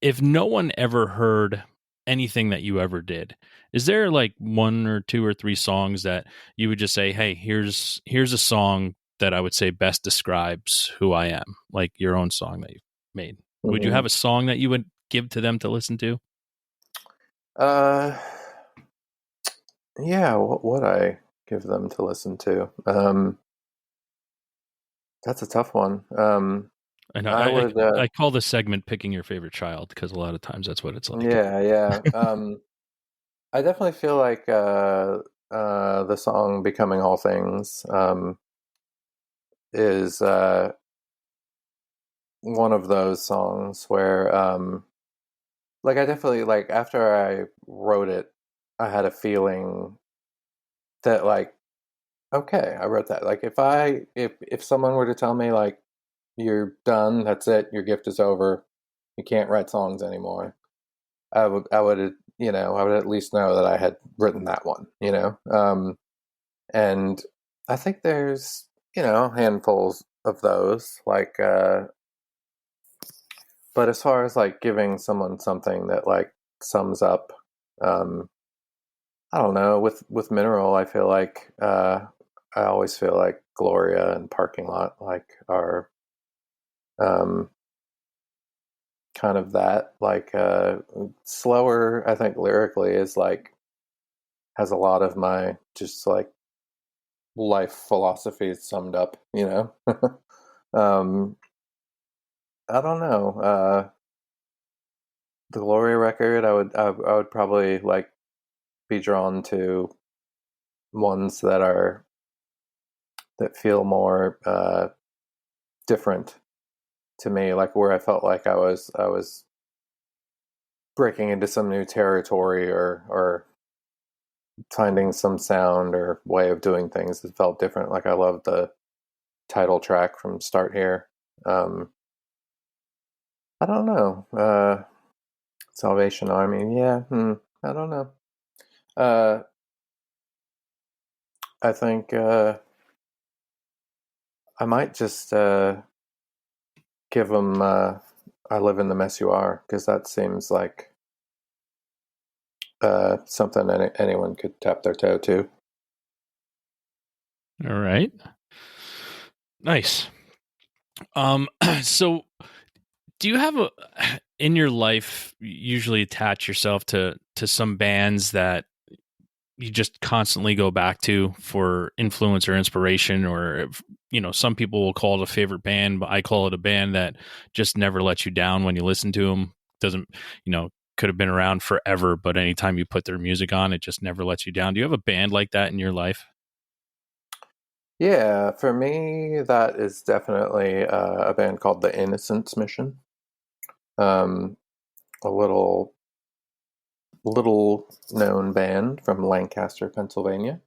if no one ever heard anything that you ever did, is there like one or two or three songs that you would just say, hey, here's a song that I would say best describes who I am, like your own song that you made? Would you Mhm. have a song that you would give to them to listen to? Uh, yeah, what would I give them to listen to? That's a tough one. And I I, would, I call this segment "Picking Your Favorite Child" because a lot of times that's what it's like. yeah, yeah. I definitely feel like the song "Becoming All Things" is one of those songs where, like, I definitely like after I wrote it, I had a feeling that like, okay, I wrote that. Like, if someone were to tell me like, you're done, that's it, your gift is over, you can't write songs anymore, I would at least know that I had written that one, and I think there's, handfuls of those, like, but as far as like giving someone something that like sums up, um, I don't know, with Mineral, I feel like, I always feel like Gloria and Parking Lot like are, um, kind of that, like, slower, I think lyrically is like has a lot of my just like life philosophy summed up, um, I don't know. The Gloria record, I would probably like be drawn to ones that feel more different to me, like where I felt like I was breaking into some new territory, or finding some sound or way of doing things that felt different. Like I love the title track from Start Here. Um, I don't know. Salvation Army. Yeah. I don't know. Uh, I think I might just give them I Live in the Mess You Are, because that seems like something anyone could tap their toe to. All right, nice. So do you have a in your life usually attach yourself to some bands that you just constantly go back to for influence or inspiration, or some people will call it a favorite band, but I call it a band that just never lets you down when you listen to them. Doesn't could have been around forever, but anytime you put their music on, it just never lets you down. Do you have a band like that in your life? Yeah, for me, that is definitely a band called the Innocence Mission. Um, a little known band from Lancaster, Pennsylvania,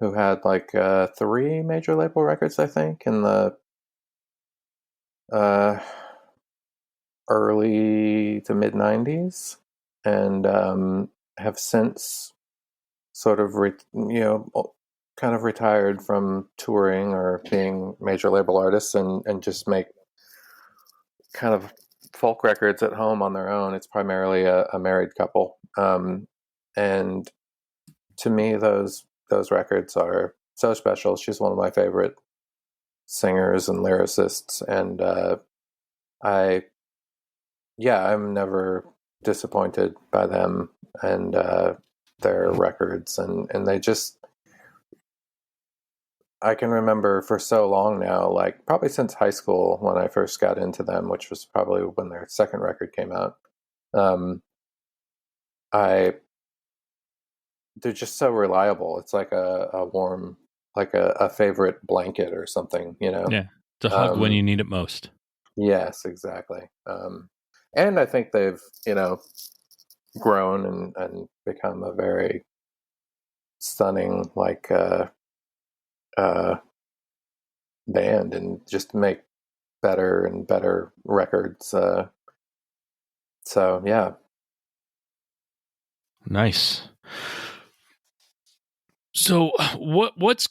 who had like three major label records, I think, in the uh, early to mid '90s, and have since sort of kind of retired from touring or being major label artists, and just make kind of folk records at home on their own. It's primarily a married couple, and to me, those records are so special. She's one of my favorite singers and lyricists, and I I'm never disappointed by them and their records, and they just, I can remember for so long now, like probably since high school when I first got into them, which was probably when their second record came out. Um, I They're just so reliable. It's like a warm, like a favorite blanket or something, Yeah, to hug when Um, you need it most. yes, exactly. And I think they've, grown and become a very stunning, like, uh, band, and just make better and better records. So yeah. Nice. So what's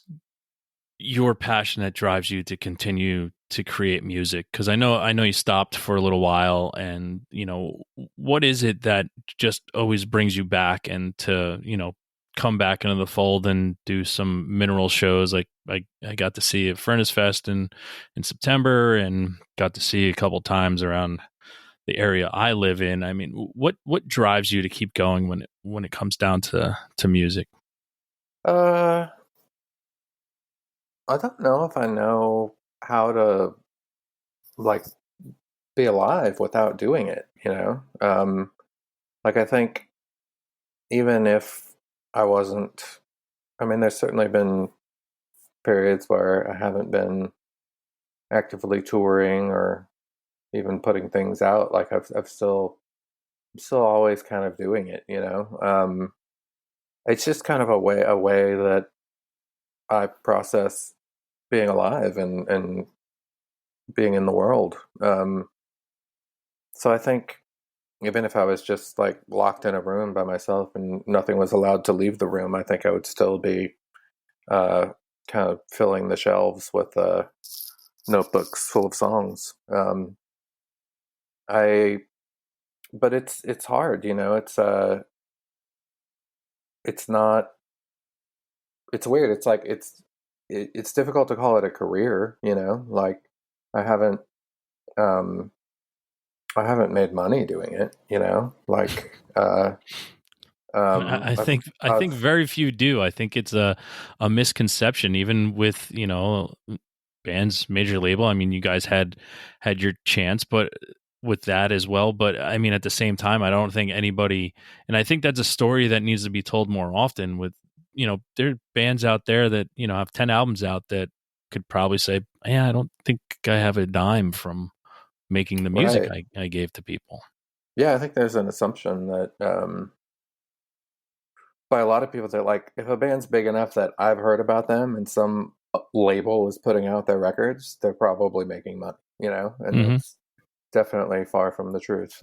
your passion that drives you to continue to create music? Because I know you stopped for a little while, and what is it that just always brings you back and to come back into the fold and do some mineral shows? Like I got to see at Furnace Fest in September, and got to see a couple times around the area I live in. I mean, what drives you to keep going when it comes down to music? Uh, I don't know if I know how to like be alive without doing it, you know? Like I think even if I wasn't, I mean, there's certainly been periods where I haven't been actively touring or even putting things out. Like I've still always kind of doing it, you know? It's just kind of a way that I process being alive and being in the world. So I think even if I was just like locked in a room by myself and nothing was allowed to leave the room, I think I would still be uh, kind of filling the shelves with notebooks full of songs. I but it's hard, you know. It's not. It's weird. It's like it's difficult to call it a career, you know. Like I haven't um, I haven't made money doing it, you know. Like And I think very few do. I think it's a misconception, even with bands major label. I mean, you guys had your chance, but with that as well. But I mean, at the same time, I don't think anybody, and I think that's a story that needs to be told more often. With there are bands out there that have 10 albums out that could probably say, "Yeah, I don't think I have a dime from making the music right. I gave to people." Yeah, I think there's an assumption that by a lot of people that like if a band's big enough that I've heard about them and some label is putting out their records, they're probably making money, you know, and Hmm. that's definitely far from the truth.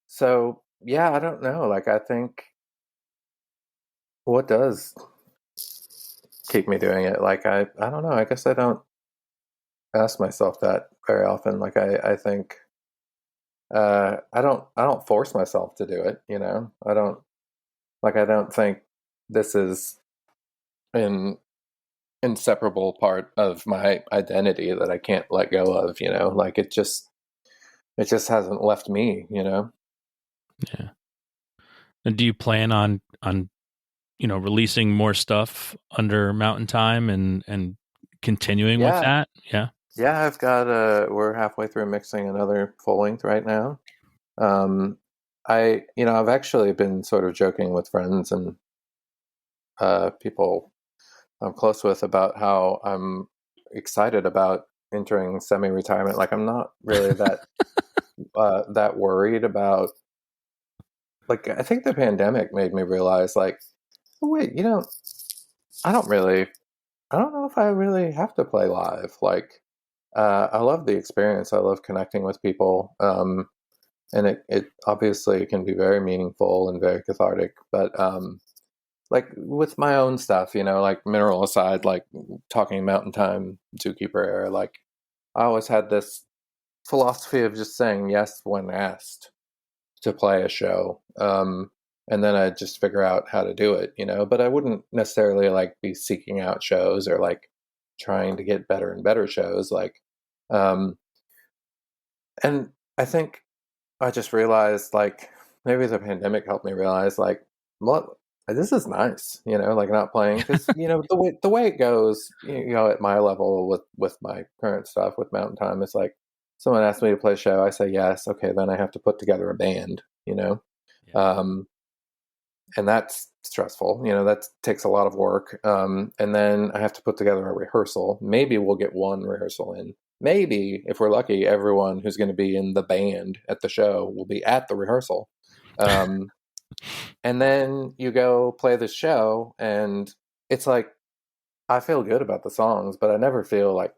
So yeah, I don't know. Like I think what does keep me doing it? Like I don't know. I guess I don't ask myself that very often. Like I think I don't force myself to do it, you know. I don't think this is an inseparable part of my identity that I can't let go of, you know. Like it just hasn't left me, you know. Yeah. And do you plan on releasing more stuff under Mountain Time and continuing with Yeah. that? Yeah. Yeah, I've got we're halfway through mixing another full length right now. Um I've actually been sort of joking with friends and people I'm close with about how I'm excited about entering semi-retirement. Like I'm not really that worried about like I think the pandemic made me realize like, oh wait, I don't really I don't know if I really have to play live. Like I love the experience. I love connecting with people. And it obviously can be very meaningful and very cathartic. But like with my own stuff, like mineral aside, like talking mountain time, zookeeper era, like I always had this philosophy of just saying yes when asked to play a show. And then I'd just figure out how to do it. But I wouldn't necessarily like be seeking out shows or like trying to get better and better shows. Um, and I think I just realized like maybe the pandemic helped me realize like, what this is nice, like not playing because the way it goes, at my level with my current stuff with Mountain Time, it's like someone asks me to play a show, I say yes, okay, then I have to put together a band. Yeah. Um, and that's stressful. That takes a lot of work. And then I have to put together a rehearsal. Maybe we'll get one rehearsal in. Maybe if we're lucky, everyone who's going to be in the band at the show will be at the rehearsal. Um, and then you go play the show, and it's like I feel good about the songs, but I never feel like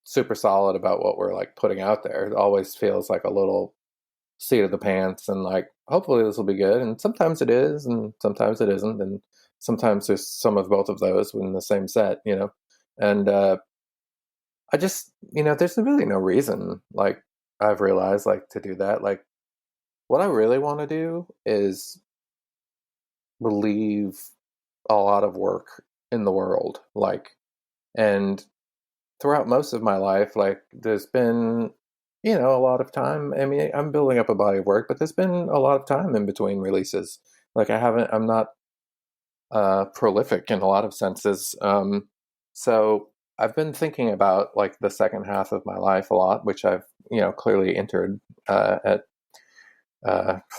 super solid about what we're like putting out there. It always feels like a little seat of the pants and like hopefully this will be good, and sometimes it is and sometimes it isn't, and sometimes there's some of both of those in the same set. And I just, there's really no reason, like, I've realized, like, to do that. Like, what I really want to do is leave a lot of work in the world. Like, and throughout most of my life, like, there's been, a lot of time. I mean, I'm building up a body of work, but there's been a lot of time in between releases. Like, I'm not prolific in a lot of senses. So I've been thinking about, like, the second half of my life a lot, which I've, clearly entered at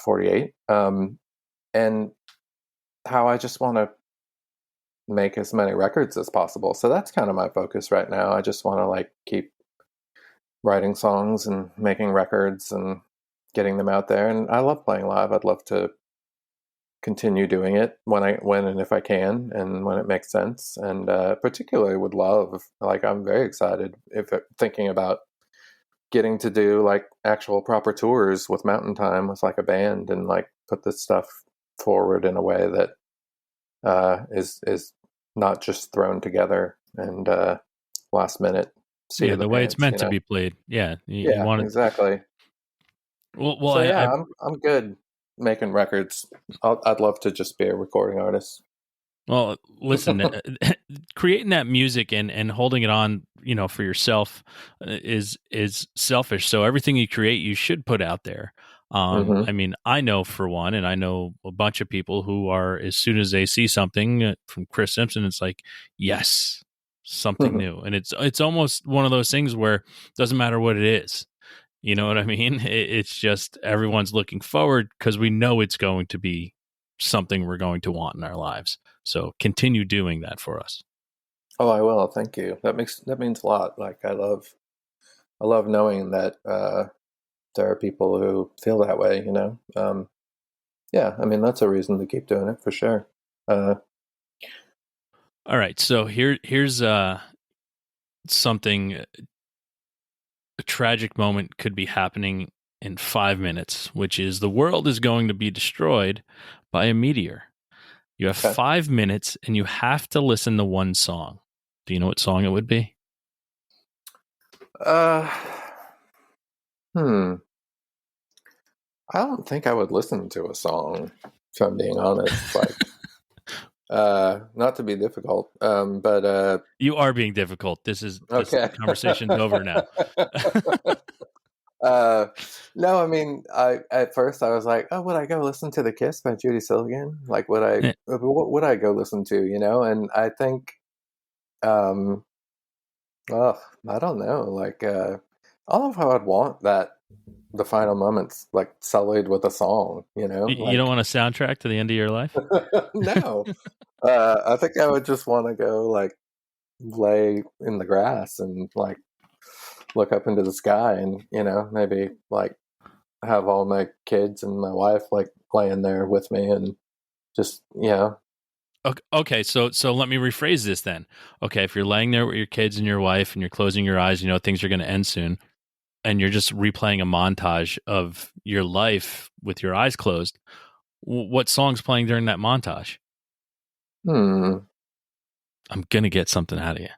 48, and how I just want to make as many records as possible. So that's kind of my focus right now. I just want to, like, keep writing songs and making records and getting them out there. And I love playing live. I'd love to continue doing it when and if I can, and when it makes sense. And particularly would love, like, I'm very excited thinking about getting to do, like, actual proper tours with Mountain Time with, like, a band, and, like, put this stuff forward in a way that is not just thrown together and last minute seat Yeah, of the the way it's pants, meant to be played. Yeah, you Yeah, want it. exactly. Well, So I yeah, I'm good making records. I'd love to just be a recording artist. well, listen, creating that music and holding it on, for yourself is selfish. So everything you create, you should put out there. Hmm. I mean, I know for one, and I know a bunch of people who are, as soon as they see something from Chris Simpson, it's like, yes, something new, and it's almost one of those things where it doesn't matter what it is. You know what I mean? It's just everyone's looking forward because we know it's going to be something we're going to want in our lives. So continue doing that for us. Oh, I will. Thank you. That means a lot. Like, I love knowing that there are people who feel that way. Yeah, I mean, that's a reason to keep doing it for sure. Uh, All right. So here's something. A tragic moment could be happening in 5 minutes, which is the world is going to be destroyed by a meteor. You have okay. 5 minutes and you have to listen to one song. Do you know what song it would be? Uh, hmm. I don't think I would listen to a song, if I'm being honest. Like, not to be difficult, but You are being difficult. This okay. conversation's over now. uh, no, I mean, I at first I was like, oh, would I go listen to "The Kiss" by Judy Silligan? Like, what would I go listen to? And I think, um, oh, I don't know. Like, I don't know how I'd want the final moments, like, sullied with a song. You don't Like, want a soundtrack to the end of your life? no. I think I would just want to go, like, lay in the grass and, like, look up into the sky, and maybe, like, have all my kids and my wife, like, laying there with me, and just Okay, so let me rephrase this then. Okay, if you're laying there with your kids and your wife and you're closing your eyes, things are going to end soon, and you're just replaying a montage of your life with your eyes closed. What song's playing during that montage? hmm, I'm gonna get something out of you.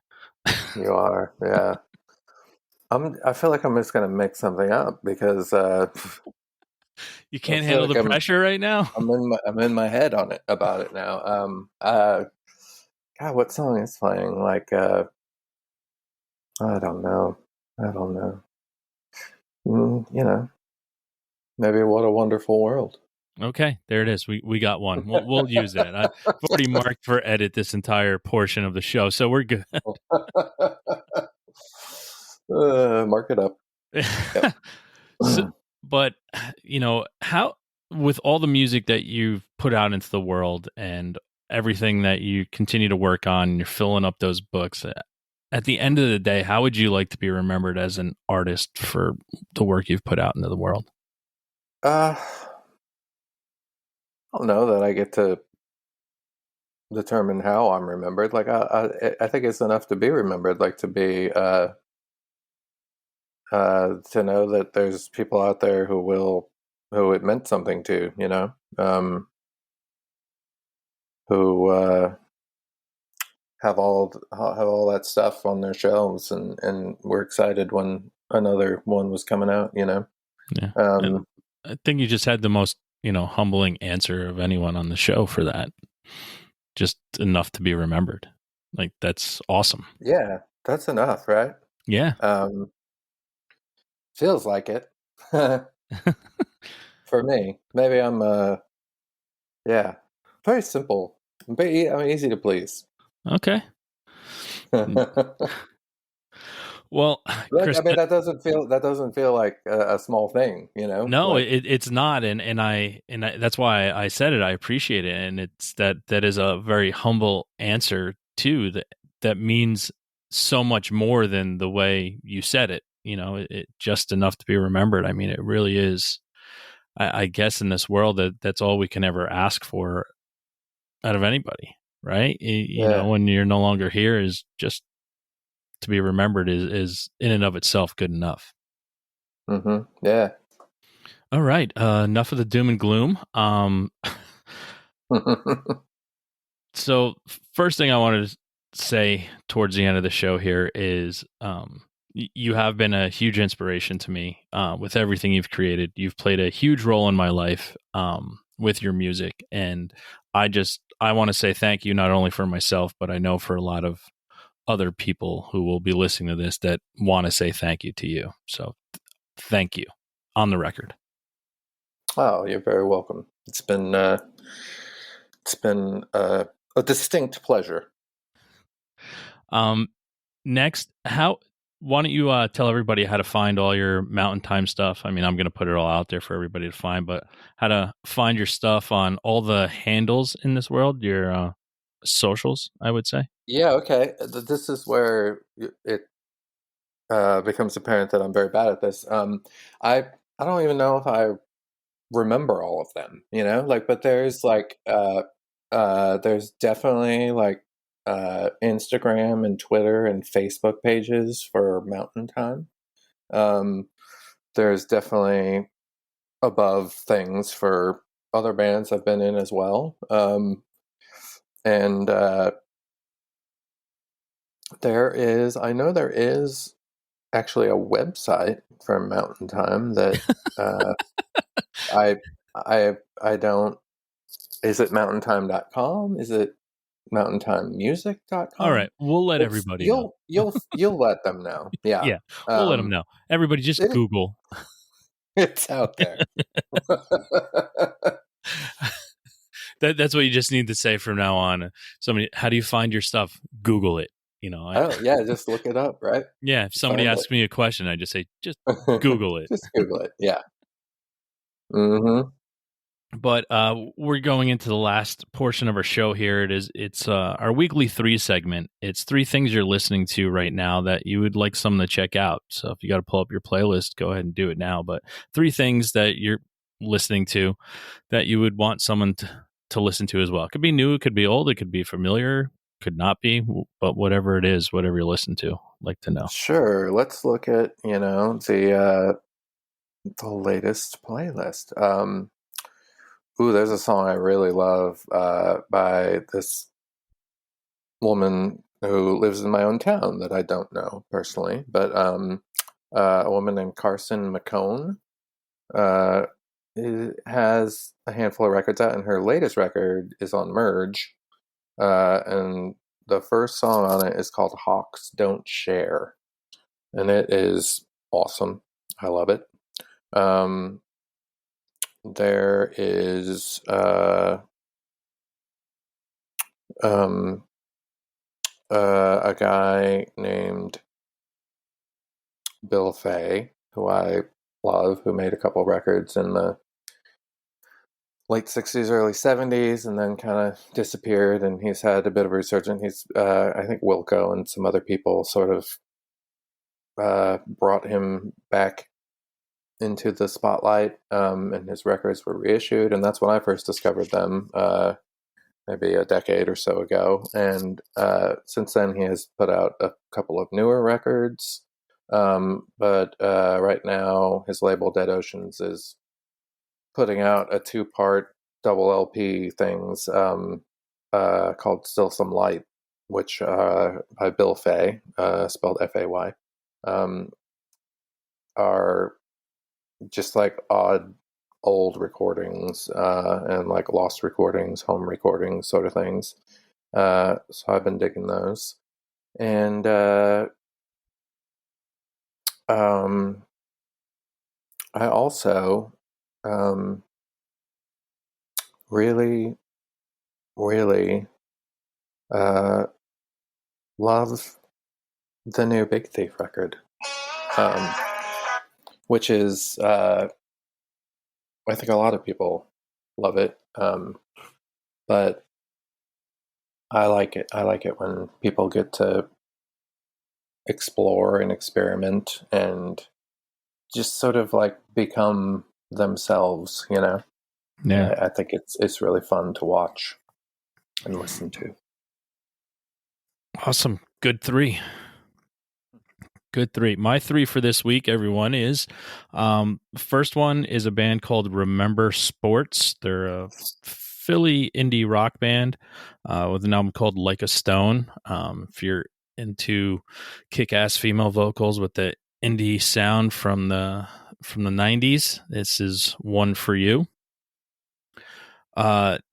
you are, yeah. I feel like I'm just gonna make something up because You I can't feel handle like the pressure right now. I'm in my head on it about it now. God, what song is playing? Like, I don't know. I don't know. Maybe "What a Wonderful World." Okay, there it is. We got one. We'll use that. I've already marked for edit this entire portion of the show, so we're good. Mark it up. Yep. So, but how with all the music that you've put out into the world and everything that you continue to work on, you're filling up those books. At the end of the day, how would you like to be remembered as an artist for the work you've put out into the world? I don't know that I get to determine how I'm remembered. Like, I think it's enough to be remembered. Like, to be to know that there's people out there who it meant something to. Who have all that stuff on their shelves, and we're excited when another one was coming out. Yeah. And Um, I think you just had the most, humbling answer of anyone on the show for that. Just enough to be remembered. Like, that's awesome. yeah, that's enough, right? Yeah. Um, Feels like it for me. Maybe I'm yeah, very simple, I'm easy to please. Okay. Well, Like, Chris, I mean, that doesn't feel like a small thing, no, like, it's not, and I that's why I said it. I appreciate it, and it's that is a very humble answer too. That means so much more than the way you said it. It just enough to be remembered. I mean, it really is. I guess in this world, that's all we can ever ask for out of anybody, right? yeah. When you're no longer here, is just to be remembered is in and of itself good enough. Yeah. All right, enough of the doom and gloom. So first thing I wanted to say towards the end of the show here is you have been a huge inspiration to me with everything you've created. You've played a huge role in my life with your music, and I want to say thank you not only for myself, but I know for a lot of other people who will be listening to this that want to say thank you to you. So thank you on the record. Oh, you're very welcome. It's been a distinct pleasure. Next, why don't you tell everybody how to find all your Mountain Time stuff? I mean, I'm going to put it all out there for everybody to find, but how to find your stuff on all the handles in this world, your socials, I would say. Yeah, okay. This is where it becomes apparent that I'm very bad at this. I don't even know if I remember all of them, like, but there's definitely like Instagram and Twitter and Facebook pages for Mountain Time. Um, there's definitely above things for other bands I've been in as well. And I know there is actually a website for Mountain Time that uh, I I don't. Is it mountaintime.com? Is it All mountaintimemusic.com? right, we'll let It's everybody know. you'll let them know. Yeah. Yeah, we'll let them Um, know. Everybody just it Google. it's out there. That's what you just need to say from now on. Somebody, how do you find your stuff? Google it. Oh, yeah, just look it up, right? Yeah, if somebody Find asks me a question, I just say, just it. Google it. Just Google it. Yeah. Hmm. But we're going into the last portion of our show here. It's our weekly 3 segment. It's 3 things you're listening to right now that you would like someone to check out. So if you got to pull up your playlist, go ahead and do it now. But 3 things that you're listening to that you would want someone to listen to as well. It could be new, it could be old, it could be familiar, could not be, but whatever it is, whatever you listen to, I'd like to know. Sure. Let's look at, the latest playlist. Ooh, there's a song I really love by this woman who lives in my own town that I don't know personally, but a woman named Carson McCone uh, has a handful of records out, and her latest record is on Merge, and the first song on it is called Hawks Don't Share, and it is awesome. I love it. Um, there is um, a guy named Bill Fay, who I love, who made a couple records in the late 60s, early 70s, and then kind of disappeared, and he's had a bit of a resurgence. I think Wilco and some other people sort of brought him back into the spotlight, and his records were reissued, and that's when I first discovered them, maybe a decade or so ago. And since then, he has put out a couple of newer records. But right now, his label Dead Oceans is putting out a 2-part double LP things called Still Some Light. which by Bill Fay, spelled Fay, are just like odd old recordings and like lost recordings, home recordings, sort of things. So I've been digging those. And I also really, really love the new Big Thief record, which is, I think a lot of people love it, but I like it. I like it when people get to explore and experiment and just sort of like become themselves, you know? Yeah. I think it's really fun to watch and listen to. Awesome. Good three. Good three. My three for this week, everyone, is first one is a band called Remember Sports. They're a Philly indie rock band with an album called Like a Stone. If you're into kick-ass female vocals with the indie sound from the 90s, this is one for you.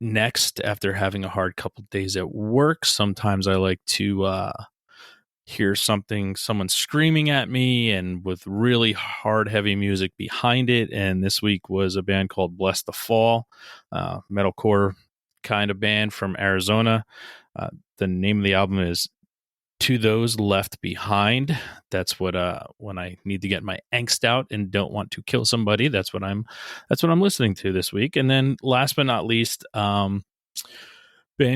Next, after having a hard couple days at work, sometimes I like to hear someone screaming at me and with really hard, heavy music behind it. And this week was a band called Bless the Fall, metalcore kind of band from Arizona. The name of the album is To Those Left Behind. That's what when I need to get my angst out and don't want to kill somebody, that's what I'm listening to this week. And then last but not least, band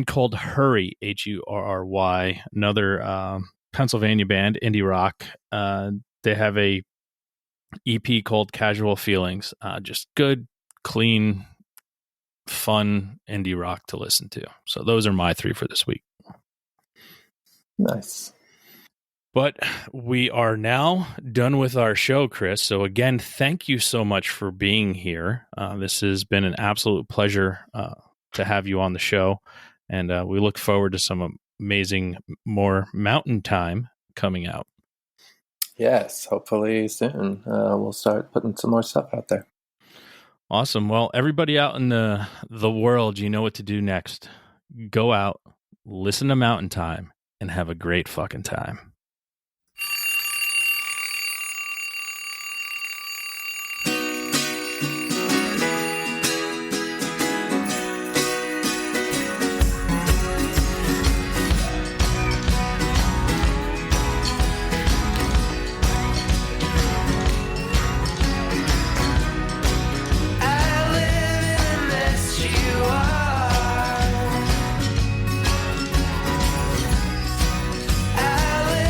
called Hurry, Hurry, another Pennsylvania band, indie rock. They have a EP called Casual Feelings. Just good, clean, fun indie rock to listen to. So those are my three for this week. Nice. But we are now done with our show, Chris. So again, thank you so much for being here. This has been an absolute pleasure to have you on the show. And we look forward to some amazing more mountain time coming out. Yes, hopefully soon. We'll start putting some more stuff out there. Awesome. Well, everybody out in the world, you know what to do next. Go out, listen to Mountain Time, and have a great fucking time. I live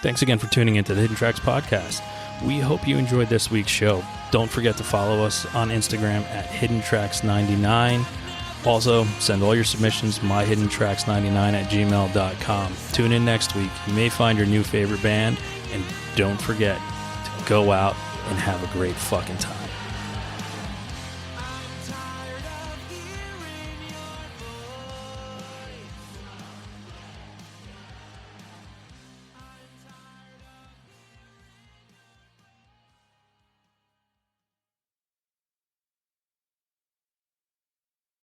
Thanks again for tuning into the Hidden Tracks podcast. We hope you enjoyed this week's show. Don't forget to follow us on Instagram at HiddenTracks99. Also, send all your submissions to myhiddentracks99@gmail.com. Tune in next week. You may find your new favorite band, and don't forget to go out and have a great fucking time.